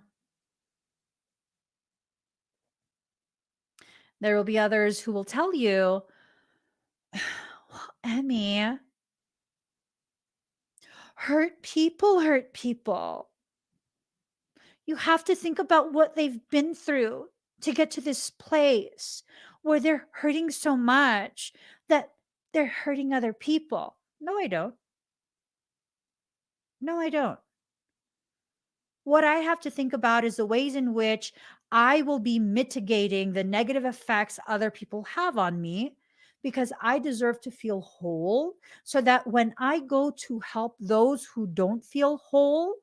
there will be others who will tell you, well, Emmy, hurt people hurt people. You have to think about what they've been through to get to this place where they're hurting so much that they're hurting other people. No, I don't. No, I don't. What I have to think about is the ways in which I will be mitigating the negative effects other people have on me because I deserve to feel whole so that when I go to help those who don't feel whole,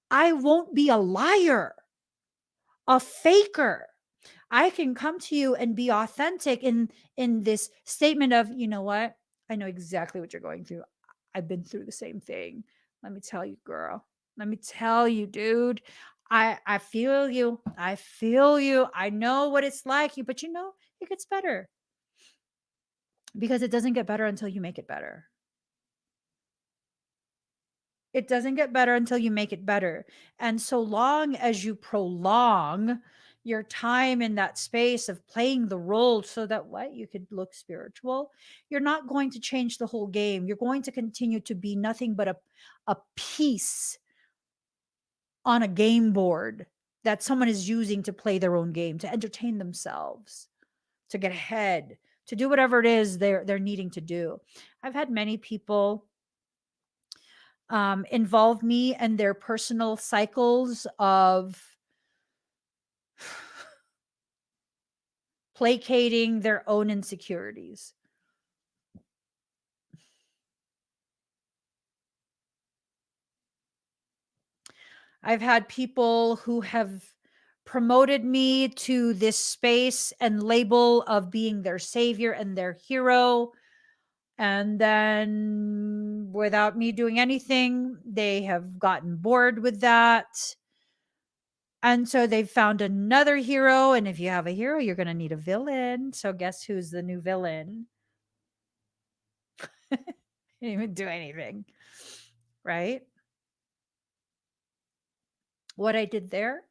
I won't be a liar, a faker. I can come to you and be authentic in this statement of, you know what? I know exactly what you're going through. I've been through the same thing. Let me tell you, girl. Let me tell you, dude. I feel you. I feel you. I know what it's like, you, but you know, it gets better because it doesn't get better until you make it better. It doesn't get better until you make it better. And so long as you prolong your time in that space of playing the role so that what you could look spiritual, you're not going to change the whole game. You're going to continue to be nothing but a piece on a game board that someone is using to play their own game, to entertain themselves, to get ahead, to do whatever it is they're needing to do. I've had many people involve me in their personal cycles of placating their own insecurities. I've had people who have promoted me to this space and label of being their savior and their hero. And then without me doing anything, they have gotten bored with that. And so they've found another hero. And if you have a hero, you're going to need a villain. So guess who's the new villain? Didn't even do anything. Right? What I did there,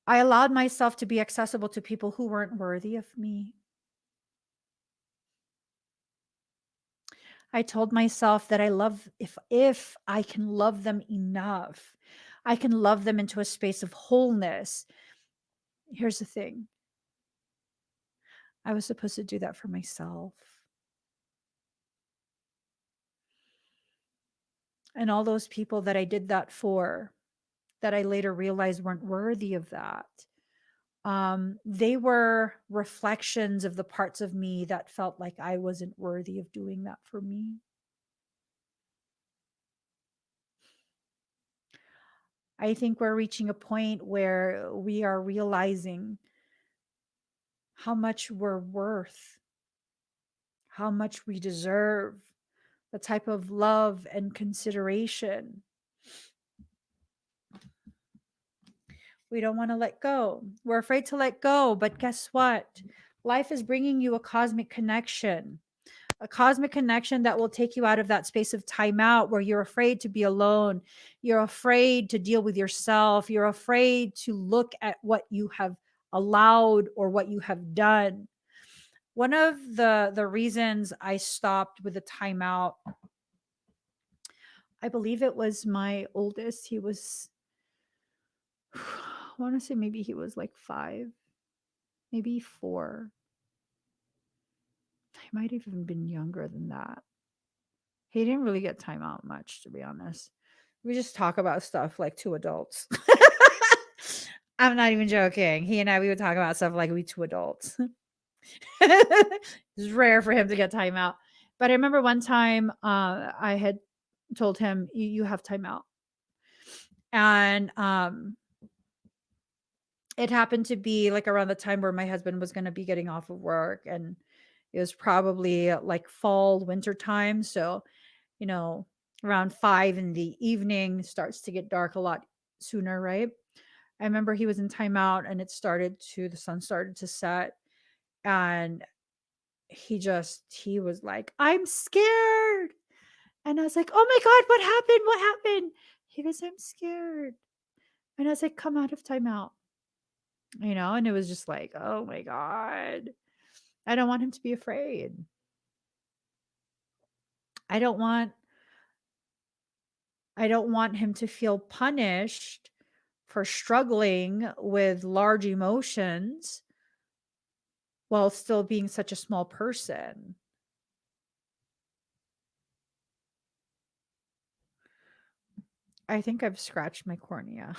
I allowed myself to be accessible to people who weren't worthy of me. I told myself that I love, if I can love them enough, I can love them into a space of wholeness. Here's the thing. I was supposed to do that for myself. And all those people that I did that for, that I later realized weren't worthy of that, they were reflections of the parts of me that felt like I wasn't worthy of doing that for me. I think we're reaching a point where we are realizing how much we're worth, how much we deserve, the type of love and consideration. We don't want to let go. We're afraid to let go, but guess what? Life is bringing you a cosmic connection that will take you out of that space of timeout where you're afraid to be alone. You're afraid to deal with yourself. You're afraid to look at what you have allowed or what you have done. One of the reasons I stopped with the timeout, I believe it was my oldest. He was, I want to say maybe he was like 5, maybe 4. He might have even been younger than that. He didn't really get time out much, to be honest. We just talk about stuff like two adults. I'm not even joking. He and I, we would talk about stuff like we two adults. It's rare for him to get time out. But I remember one time I had told him, you have time out. And it happened to be like around the time where my husband was going to be getting off of work. And it was probably like fall, winter time. So, around 5 in the evening starts to get dark a lot sooner, right? I remember he was in timeout and the sun started to set. And he was like, I'm scared. And I was like, oh my God, what happened? What happened? He goes, I'm scared. And I was like, come out of timeout. And it was just like, oh my God. I don't want him to be afraid. I don't want him to feel punished for struggling with large emotions while still being such a small person. I think I've scratched my cornea.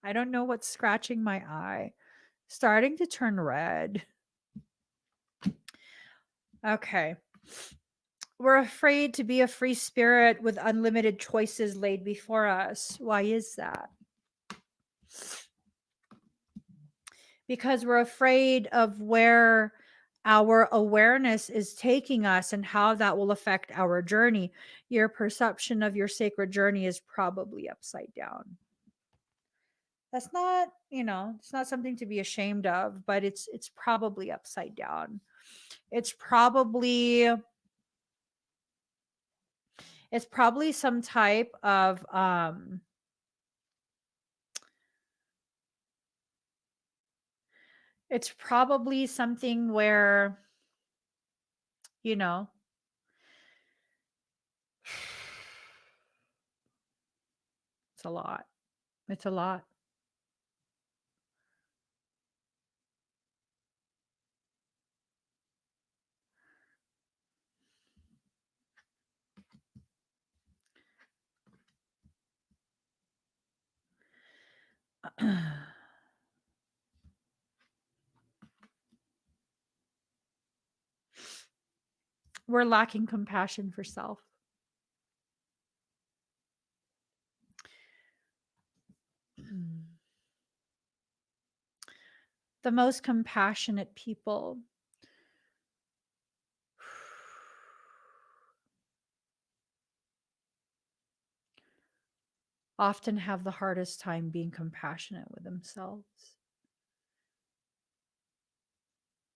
I don't know what's scratching my eye. Starting to turn red. Okay. We're afraid to be a free spirit with unlimited choices laid before us. Why is that? Because we're afraid of where our awareness is taking us and how that will affect our journey. Your perception of your sacred journey is probably upside down. That's not, it's not something to be ashamed of, but it's probably upside down. It's probably some type of it's probably something where you know it's a lot. It's a lot. We're lacking compassion for self. The most compassionate people often have the hardest time being compassionate with themselves.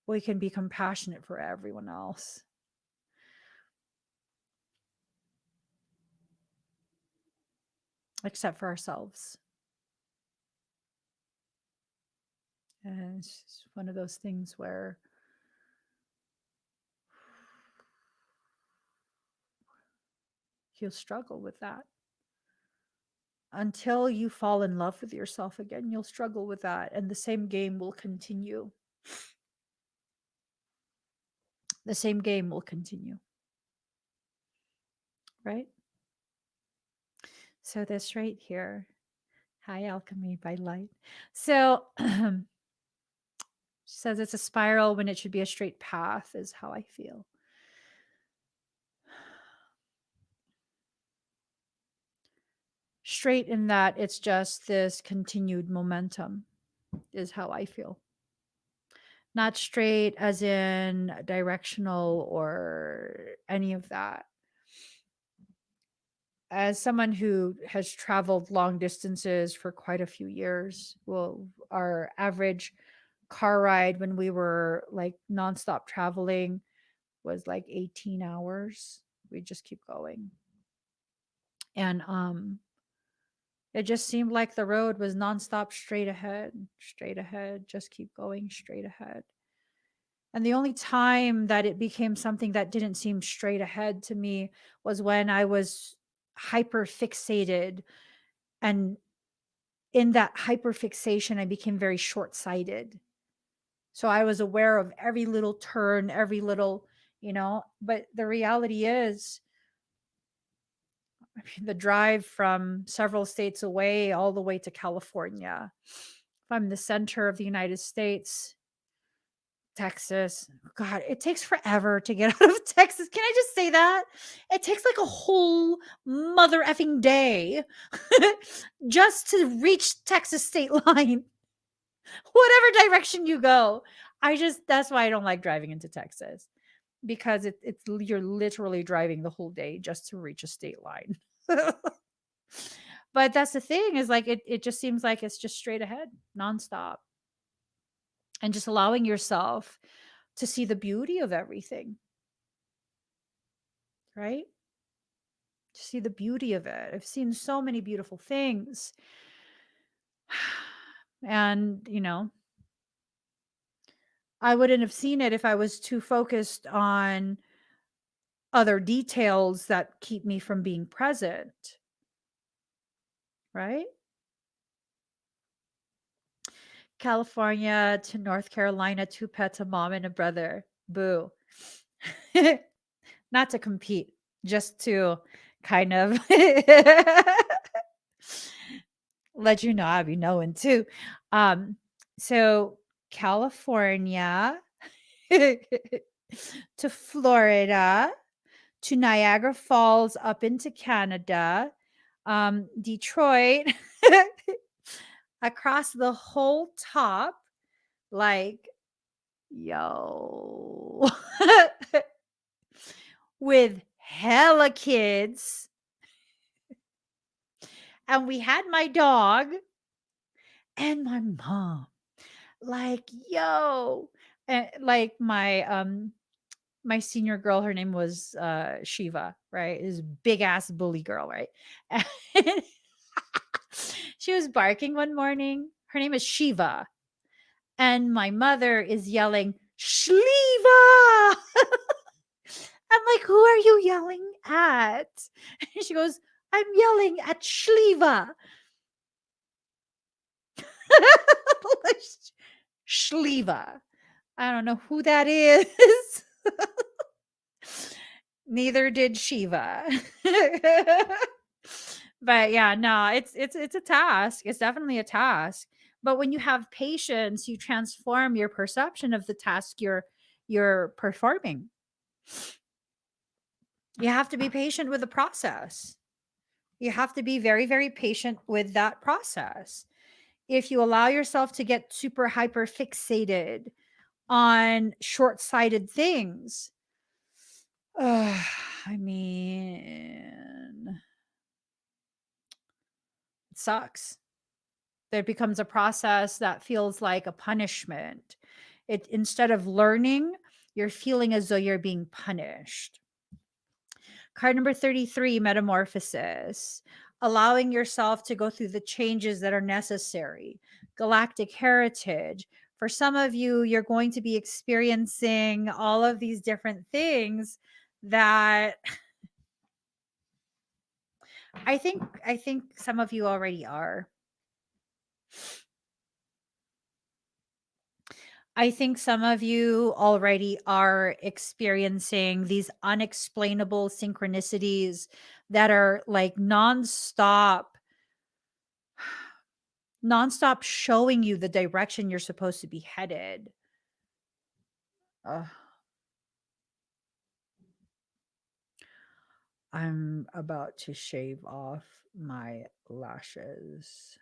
We can be compassionate for everyone else, except for ourselves. And it's one of those things where you'll struggle with that. Until you fall in love with yourself again, you'll struggle with that. And the same game will continue. The same game will continue. Right? So, this right here. Hi, Alchemy by Light. So, says it's a spiral when it should be a straight path, is how I feel. Straight in that it's just this continued momentum, is how I feel. Not straight as in directional or any of that. As someone who has traveled long distances for quite a few years, well, our average car ride when we were like nonstop traveling was like 18 hours. We just keep going. And it just seemed like the road was nonstop straight ahead, just keep going straight ahead. And the only time that it became something that didn't seem straight ahead to me was when I was hyper fixated. And in that hyper fixation, I became very short sighted. So I was aware of every little turn, every little, but the reality is, I mean, the drive from several states away all the way to California. If I'm the center of the United States, Texas, God, it takes forever to get out of Texas. Can I just say that? It takes like a whole mother effing day just to reach Texas state line, whatever direction you go. That's why I don't like driving into Texas, because it's you're literally driving the whole day just to reach a state line. But that's the thing, is like it just seems like it's just straight ahead, nonstop. And just allowing yourself to see the beauty of everything, right? To see the beauty of it. I've seen so many beautiful things. And, I wouldn't have seen it if I was too focused on other details that keep me from being present, right? California to North Carolina, 2 pets, a mom and a brother. Boo. Not to compete, just to kind of let you know I be knowing too. So California to Florida to Niagara Falls up into Canada, Detroit across the whole top, like, yo, with hella kids. And we had my dog and my mom. Like, yo. And like my senior girl, her name was Shiva, right? This big ass bully girl, right? And she was barking one morning. Her name is Shiva. And my mother is yelling, Shliva! I'm like, who are you yelling at? And she goes, I'm yelling at Shliva. Shliva. I don't know who that is. Neither did Shiva. But yeah, no, it's a task. It's definitely a task. But when you have patience, you transform your perception of the task you're performing. You have to be patient with the process. You have to be very, very patient with that process. if you allow yourself to get super hyper fixated on short-sighted things, I mean, it sucks. It becomes a process that feels like a punishment. It, instead of learning, you're feeling as though you're being punished. Card number 33, Metamorphosis. Allowing yourself to go through the changes that are necessary. Galactic Heritage. For some of you, you're going to be experiencing all of these different things that I think some of you already are. I think some of you already are experiencing these unexplainable synchronicities that are like nonstop showing you the direction you're supposed to be headed. Ugh. I'm about to shave off my lashes.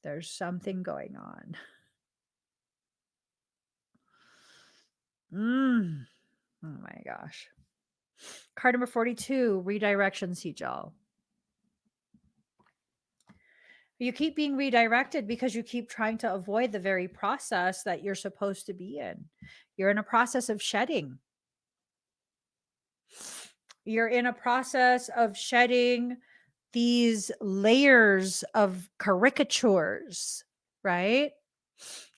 There's something going on. Oh my gosh. Card number 42, Redirection Sigil. You keep being redirected because you keep trying to avoid the very process that you're supposed to be in. You're in a process of shedding. You're in a process of shedding these layers of caricatures, right?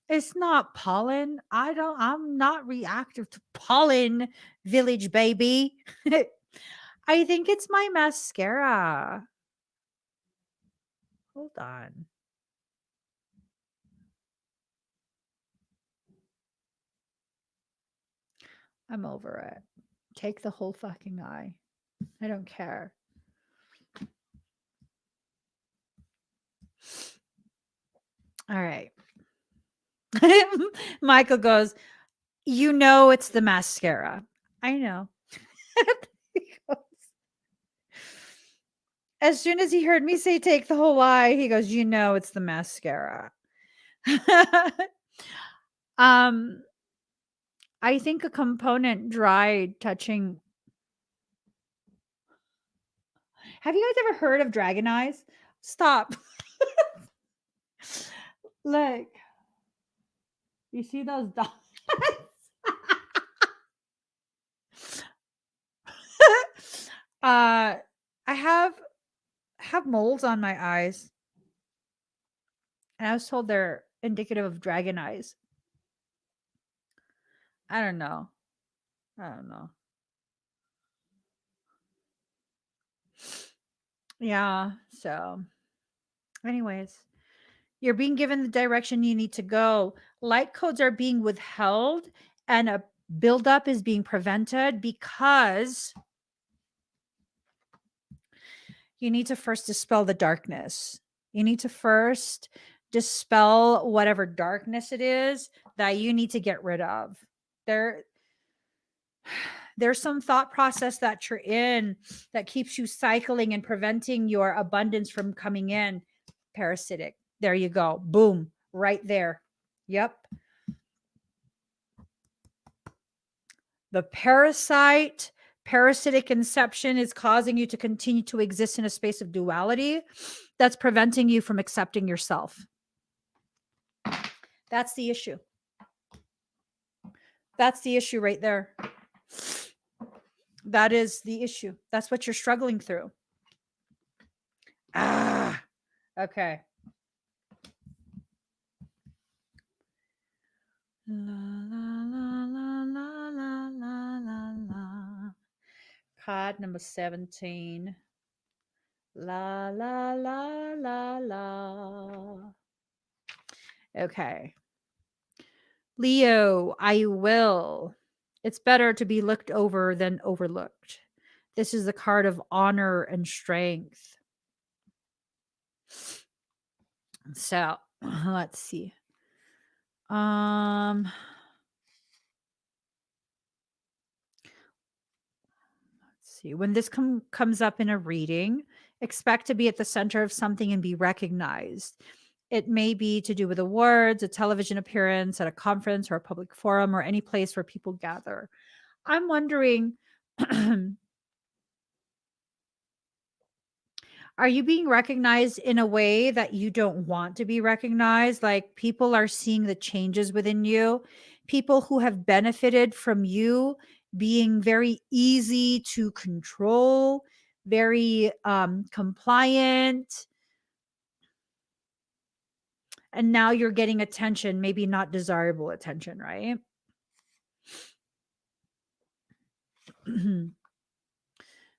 It's not pollen. I'm not reactive to pollen, village baby. I think it's my mascara. Hold on. I'm over it. Take the whole fucking eye. I don't care. All right. Michael goes, you know it's the mascara. I know. He goes, as soon as he heard me say take the whole eye, he goes, you know it's the mascara. I think a component dried touching. Have you guys ever heard of dragon eyes? Stop. Look. You see those dots? I have moles on my eyes. And I was told they're indicative of dragon eyes. I don't know. Yeah. So, anyways, you're being given the direction you need to go. Light codes are being withheld and a buildup is being prevented because you need to first dispel the darkness. You need to first dispel whatever darkness it is that you need to get rid of. There's some thought process that you're in that keeps you cycling and preventing your abundance from coming in. Parasitic. There you go. Boom. Right there. Yep. The parasitic inception is causing you to continue to exist in a space of duality that's preventing you from accepting yourself. That's the issue. That's the issue right there. That is the issue. That's what you're struggling through. Okay. La, la, la, la, la, la, la, la, la. Card number 17. La, la, la, la, la. Okay. Leo, I will. It's better to be looked over than overlooked. This is the card of honor and strength. So, let's see. Let's see. When this comes up in a reading, expect to be at the center of something and be recognized. It may be to do with awards, a television appearance at a conference or a public forum, or any place where people gather. I'm wondering, are you being recognized in a way that you don't want to be recognized? Like people are seeing the changes within you, people who have benefited from you being very easy to control, very compliant, and now you're getting attention, maybe not desirable attention, right?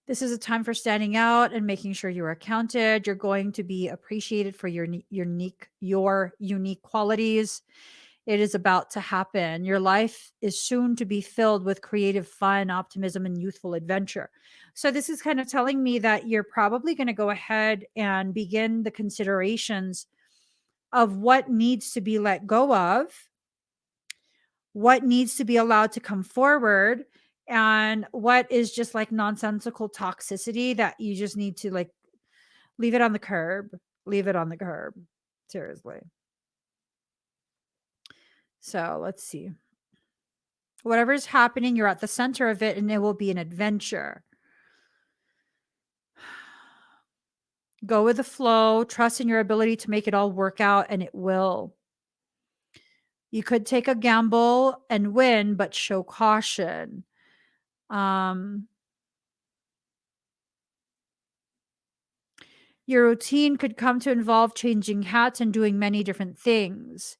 This is a time for standing out and making sure you're counted. You're going to be appreciated for your unique qualities. It is about to happen. Your life is soon to be filled with creative fun, optimism, and youthful adventure. So this is kind of telling me that you're probably going to go ahead and begin the considerations of what needs to be let go of, what needs to be allowed to come forward, and what is just like nonsensical toxicity that you just need to like leave it on the curb. Leave it on the curb. Seriously. So let's see. Whatever is happening, you're at the center of it, and it will be an adventure. Go with the flow, trust in your ability to make it all work out, and it will. You could take a gamble and win, but show caution. Your routine could come to involve changing hats and doing many different things.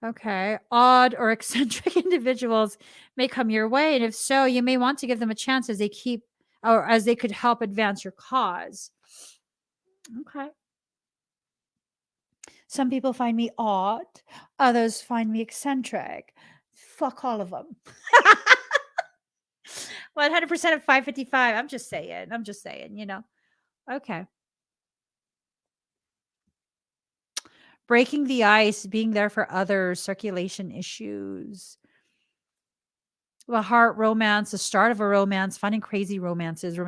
Okay. Odd or eccentric individuals may come your way. And if so, you may want to give them a chance as they could help advance your cause. Okay. Some people find me odd, others find me eccentric. Fuck all of them. 100% of 555. I'm just saying, Okay. Breaking the ice, being there for others, circulation issues. Well, heart romance, the start of a romance, fun and crazy romances.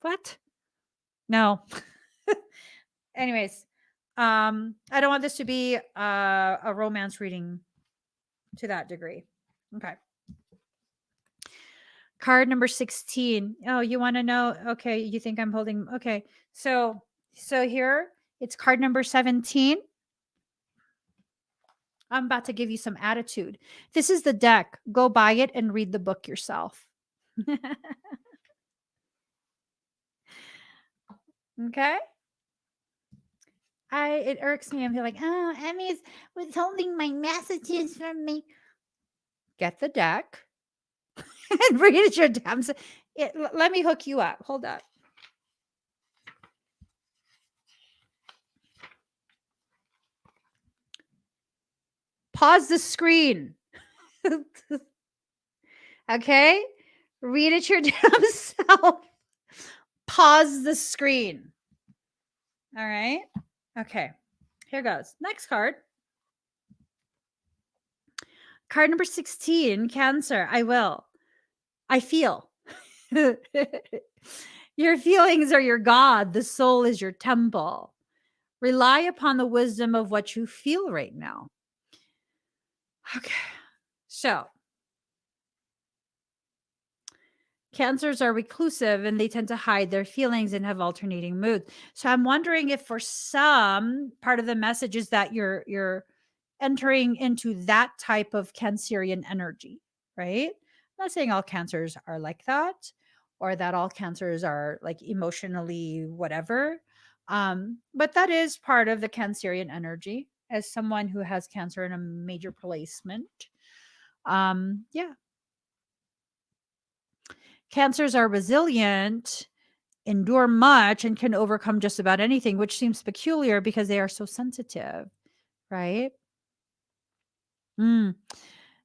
What? No. Anyways, I don't want this to be a romance reading to that degree. Okay. Card number 16. Oh, you want to know? Okay, you think I'm holding okay. So here it's card number 17. I'm about to give you some attitude. This is the deck. Go buy it and read the book yourself. Okay? It irks me. I'm like, oh, Emmy's withholding my messages from me. Get the deck and read it your damn. Let me hook you up. Hold up. Pause the screen. Okay? Read it your damn self. Pause the screen. All right? Okay. Here goes. Next card. Card number 16, Cancer. I feel. Your feelings are your God. The soul is your temple. Rely upon the wisdom of what you feel right now. Okay. So, Cancers are reclusive and they tend to hide their feelings and have alternating moods. So I'm wondering if for some part of the message is that you're entering into that type of Cancerian energy, right? I'm not saying all cancers are like that or that all cancers are like emotionally whatever. But that is part of the Cancerian energy as someone who has Cancer in a major placement. Yeah. Cancers are resilient, endure much, and can overcome just about anything, which seems peculiar because they are so sensitive, right? Mm.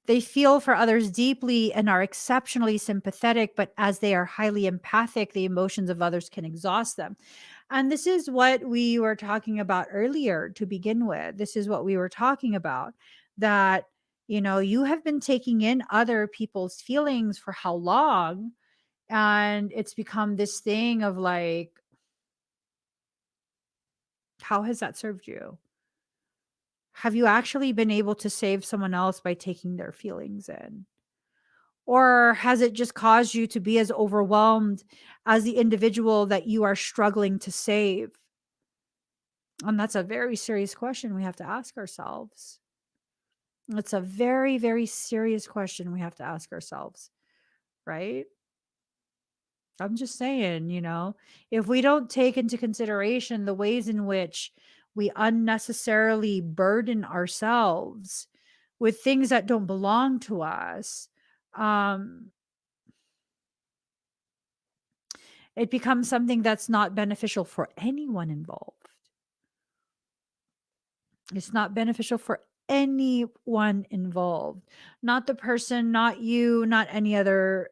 They feel for others deeply and are exceptionally sympathetic, but as they are highly empathic, the emotions of others can exhaust them. And this is what we were talking about earlier to begin with. This is what we were talking about that, you have been taking in other people's feelings for how long? And it's become this thing of like, how has that served you? Have you actually been able to save someone else by taking their feelings in? Or has it just caused you to be as overwhelmed as the individual that you are struggling to save? And that's a very serious question we have to ask ourselves. It's a very, very serious question we have to ask ourselves, right? I'm just saying, if we don't take into consideration the ways in which we unnecessarily burden ourselves with things that don't belong to us, um, it becomes something that's not beneficial for anyone involved. It's not beneficial for anyone involved, not the person, not you, not any other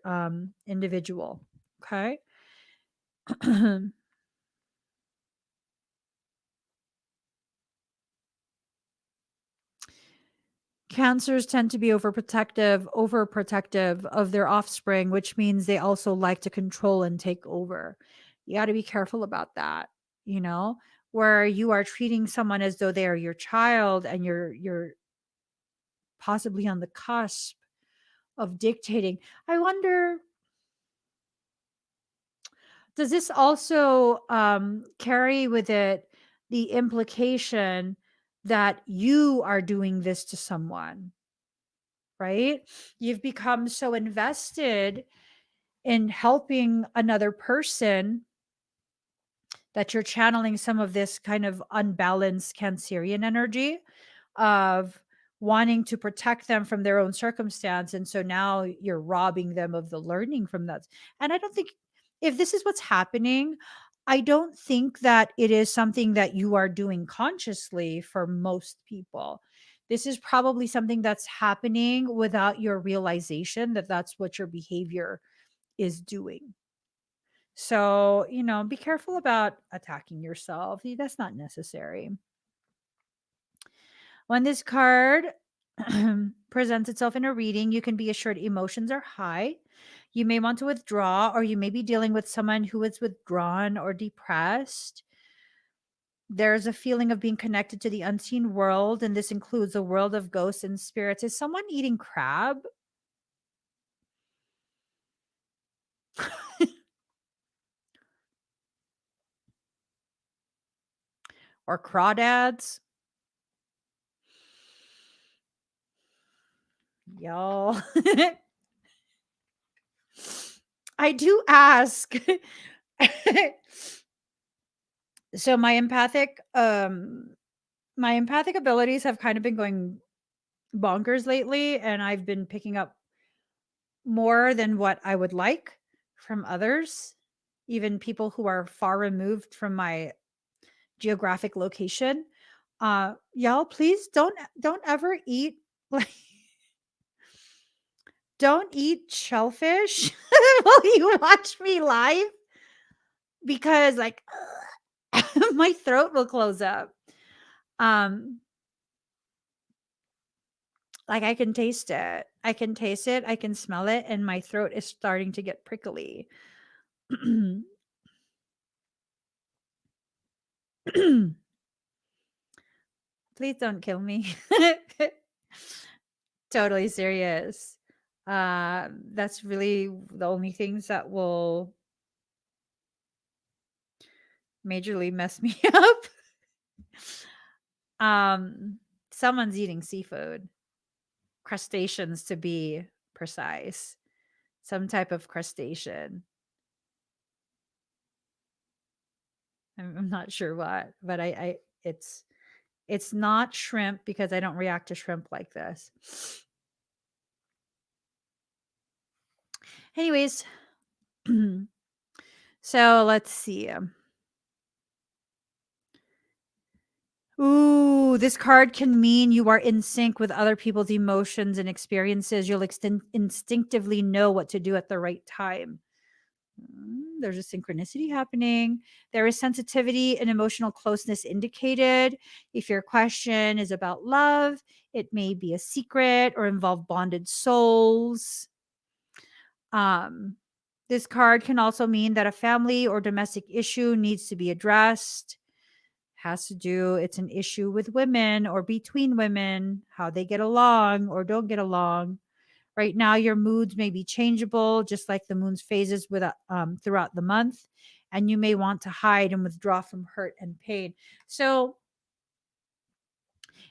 individual. Okay. Cancers tend to be overprotective of their offspring, which means they also like to control and take over. You got to be careful about that, you know, where you are treating someone as though they are your child and you're possibly on the cusp of dictating. I wonder, does this also carry with it the implication that you are doing this to someone, right? You've become so invested in helping another person that you're channeling some of this kind of unbalanced Cancerian energy of wanting to protect them from their own circumstance. And so now you're robbing them of the learning from that. And I don't think, if this is what's happening, I don't think that it is something that you are doing consciously for most people. This is probably something that's happening without your realization that that's what your behavior is doing. So, be careful about attacking yourself. That's not necessary. When this card presents itself in a reading, you can be assured emotions are high. You may want to withdraw, or you may be dealing with someone who is withdrawn or depressed. There's a feeling of being connected to the unseen world, and this includes the world of ghosts and spirits. Is someone eating crab? Or crawdads? Y'all. I do ask. So my empathic abilities have kind of been going bonkers lately, and I've been picking up more than what I would like from others, even people who are far removed from my geographic location. Y'all, please don't ever eat like don't eat shellfish while you watch me live, because like my throat will close up. Um like I can taste it. I can taste it, I can smell it, and my throat is starting to get prickly. Please don't kill me. Totally serious. That's really the only things that will majorly mess me up. Um, Someone's eating seafood, crustaceans to be precise, some type of crustacean. I'm not sure what, but it's not shrimp because I don't react to shrimp like this. Anyways, so let's see. Ooh, this card can mean you are in sync with other people's emotions and experiences. You'll instinctively know what to do at the right time. There's a synchronicity happening. There is sensitivity and emotional closeness indicated. If your question is about love, it may be a secret or involve bonded souls. Um, this card can also mean that a family or domestic issue needs to be addressed. Has to do, it's an issue with women or between women, how they get along or don't get along. Right now, your moods may be changeable, just like the moon's phases throughout the month, and you may want to hide and withdraw from hurt and pain. So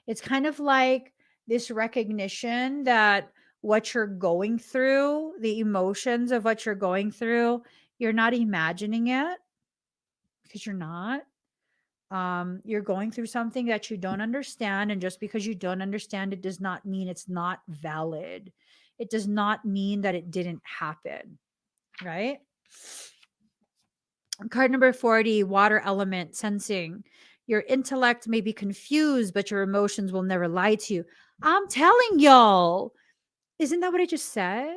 it's kind of like this recognition that what you're going through, the emotions of what you're going through, you're not imagining it because you're not. You're going through something that you don't understand, and just because you don't understand it does not mean it's not valid. It does not mean that it didn't happen, right? Card number 40, water element sensing. Your intellect may be confused, but your emotions will never lie to you. I'm telling y'all, isn't that what I just said?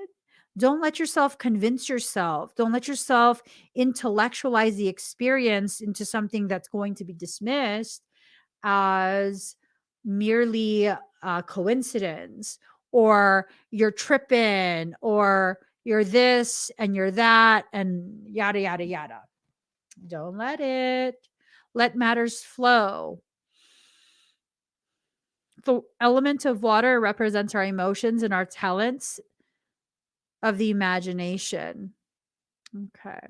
Don't let yourself convince yourself. Don't let yourself intellectualize the experience into something that's going to be dismissed as merely a coincidence, or you're tripping, or you're this and you're that, and yada, yada, yada. Don't let it. Let matters flow. The element of water represents our emotions and our talents of the imagination. Okay.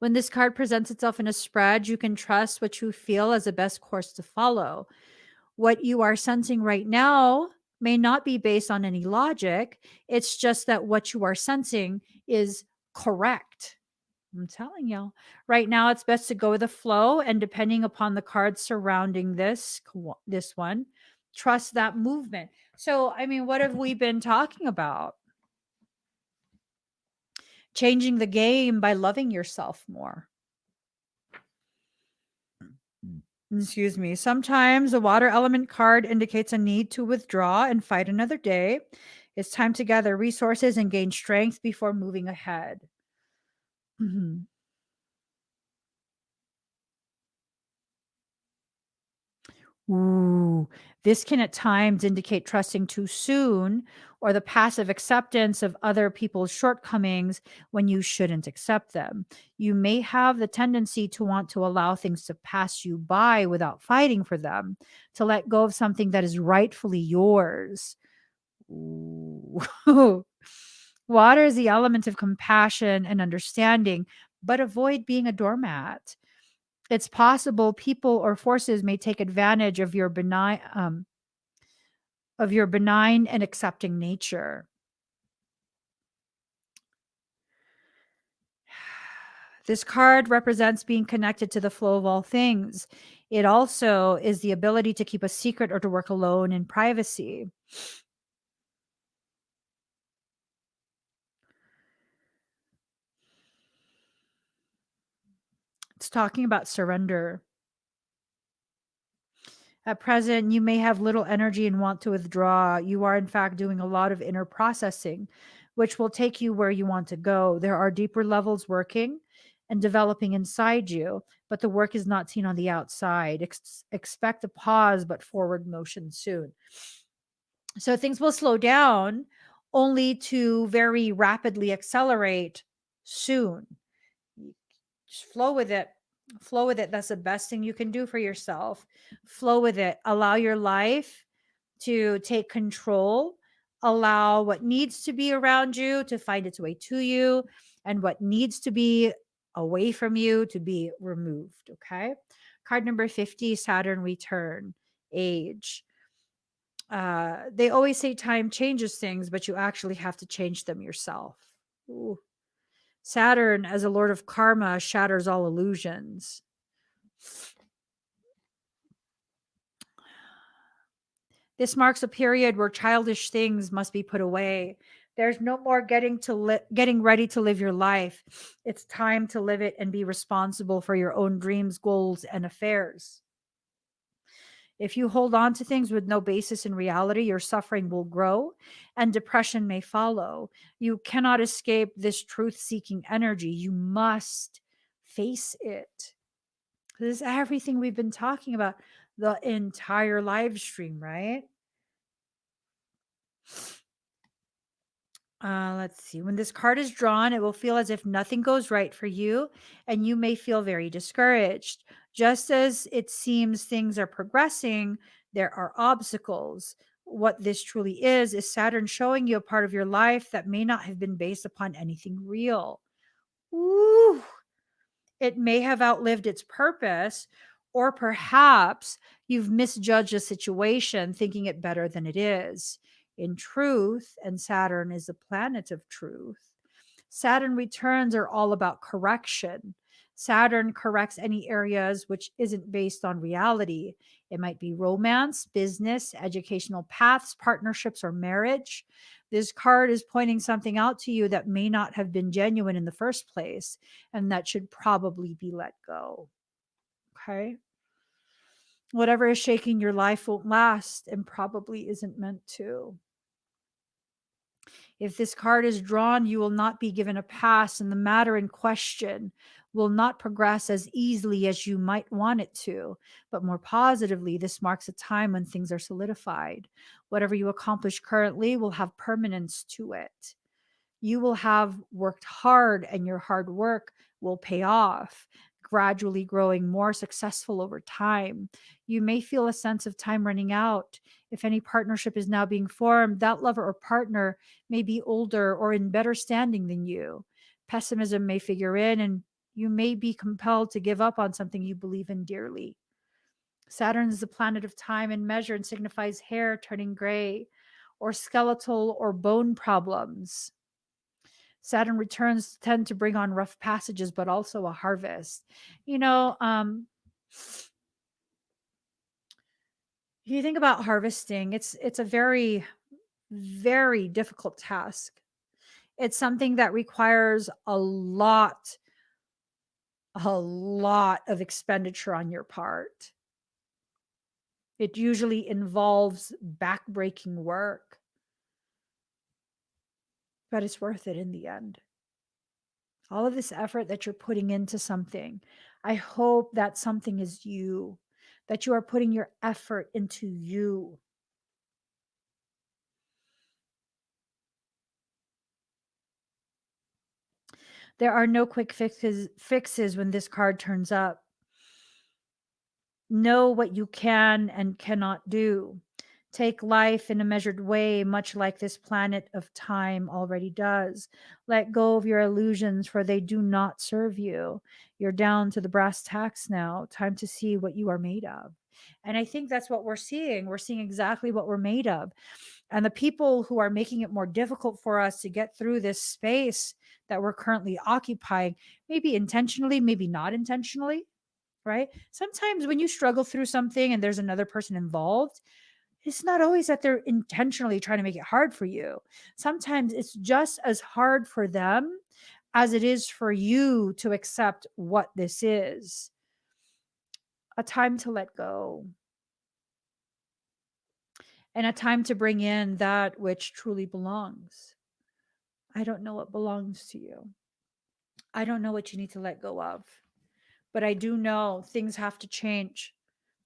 When this card presents itself in a spread, you can trust what you feel as the best course to follow. What you are sensing right now may not be based on any logic. It's just that what you are sensing is correct. I'm telling y'all. Right now, it's best to go with the flow, and depending upon the cards surrounding this one, trust that movement. So, I mean, what have we been talking about? Changing the game by loving yourself more. Excuse me. Sometimes the water element card indicates a need to withdraw and fight another day. It's time to gather resources and gain strength before moving ahead. Mhm. Ooh, this can at times indicate trusting too soon or the passive acceptance of other people's shortcomings when you shouldn't accept them. You may have the tendency to want to allow things to pass you by without fighting for them, to let go of something that is rightfully yours. Ooh. Water is the element of compassion and understanding, but avoid being a doormat. It's possible people or forces may take advantage of your benign and accepting nature. This card represents being connected to the flow of all things. It also is the ability to keep a secret or to work alone in privacy. It's talking about surrender. At present, you may have little energy and want to withdraw. You are, in fact, doing a lot of inner processing, which will take you where you want to go. There are deeper levels working and developing inside you, but the work is not seen on the outside. Expect a pause, but forward motion soon. So things will slow down only to very rapidly accelerate soon. Just flow with it. Flow with it. That's the best thing you can do for yourself. Flow with it. Allow your life to take control. Allow what needs to be around you to find its way to you, and what needs to be away from you to be removed. Okay. Card number 50, Saturn return, age. They always say time changes things, but you actually have to change them yourself. Ooh. Saturn, as a lord of karma, shatters all illusions. This marks a period where childish things must be put away. There's no more getting ready to live your life. It's time to live it and be responsible for your own dreams, goals, and affairs. If you hold on to things with no basis in reality, your suffering will grow and depression may follow. You cannot escape this truth seeking energy. You must face it. This is everything we've been talking about the entire live stream, right? Let's see. When this card is drawn, it will feel as if nothing goes right for you, and you may feel very discouraged. Just as it seems things are progressing, there are obstacles. What this truly is Saturn showing you a part of your life that may not have been based upon anything real. Ooh. It may have outlived its purpose, or perhaps you've misjudged a situation thinking it better than it is. In truth, and Saturn is the planet of truth, Saturn returns are all about correction. Saturn corrects any areas which isn't based on reality. It might be romance, business, educational paths, partnerships, or marriage. This card is pointing something out to you that may not have been genuine in the first place, and that should probably be let go. Okay. Whatever is shaking your life won't last and probably isn't meant to. If this card is drawn, you will not be given a pass, and the matter in question will not progress as easily as you might want it to. But more positively, this marks a time when things are solidified. Whatever you accomplish currently will have permanence to it. You will have worked hard, and your hard work will pay off, gradually growing more successful over time. You may feel a sense of time running out. If any partnership is now being formed, that lover or partner may be older or in better standing than you. Pessimism may figure in, and you may be compelled to give up on something you believe in dearly. Saturn is the planet of time and measure and signifies hair turning gray or skeletal or bone problems. Saturn returns tend to bring on rough passages, but also a harvest. You know, if you think about harvesting, it's a very, very difficult task. It's something that requires a lot of expenditure on your part. It usually involves backbreaking work, but it's worth it in the end. All of this effort that you're putting into something, I hope that something is you, that you are putting your effort into you. There are no quick fixes when this card turns up. Know what you can and cannot do. Take life in a measured way, much like this planet of time already does. Let go of your illusions, for they do not serve you. You're down to the brass tacks now. Time to see what you are made of. And I think that's what we're seeing. We're seeing exactly what we're made of. And the people who are making it more difficult for us to get through this space that we're currently occupying, maybe intentionally, maybe not intentionally, right? Sometimes when you struggle through something and there's another person involved, it's not always that they're intentionally trying to make it hard for you. Sometimes it's just as hard for them as it is for you to accept what this is. A time to let go and a time to bring in that which truly belongs. I don't know what belongs to you. I don't know what you need to let go of, but I do know things have to change.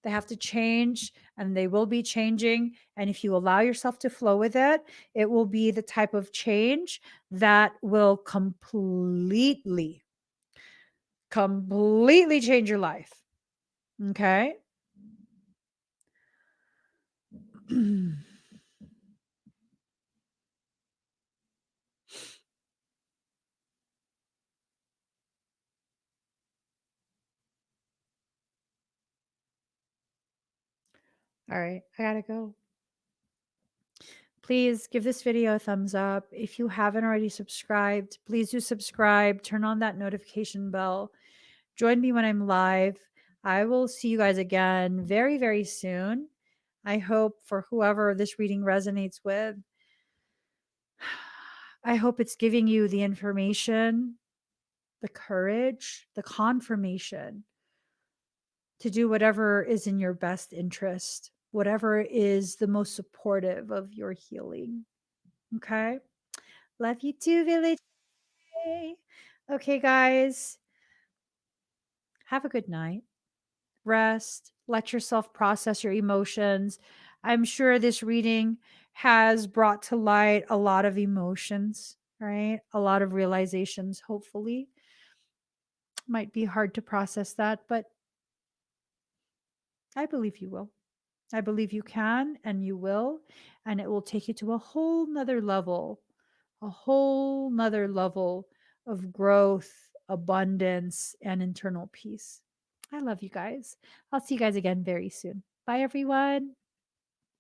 They have to change and they will be changing. And if you allow yourself to flow with it, it will be the type of change that will completely change your life. Okay. All right. I got to go. Please give this video a thumbs up. If you haven't already subscribed, please do subscribe. Turn on that notification bell. Join me when I'm live. I will see you guys again very, very soon. I hope for whoever this reading resonates with, I hope it's giving you the information, the courage, the confirmation to do whatever is in your best interest, whatever is the most supportive of your healing. Okay. Love you too, Village. Okay, guys. Have a good night. Rest. Let yourself process your emotions. I'm sure this reading has brought to light a lot of emotions, right? A lot of realizations, hopefully. Might be hard to process that, but I believe you will. I believe you can and you will. And it will take you to a whole nother level of growth, abundance, and internal peace. I love you guys. I'll see you guys again very soon. Bye, everyone.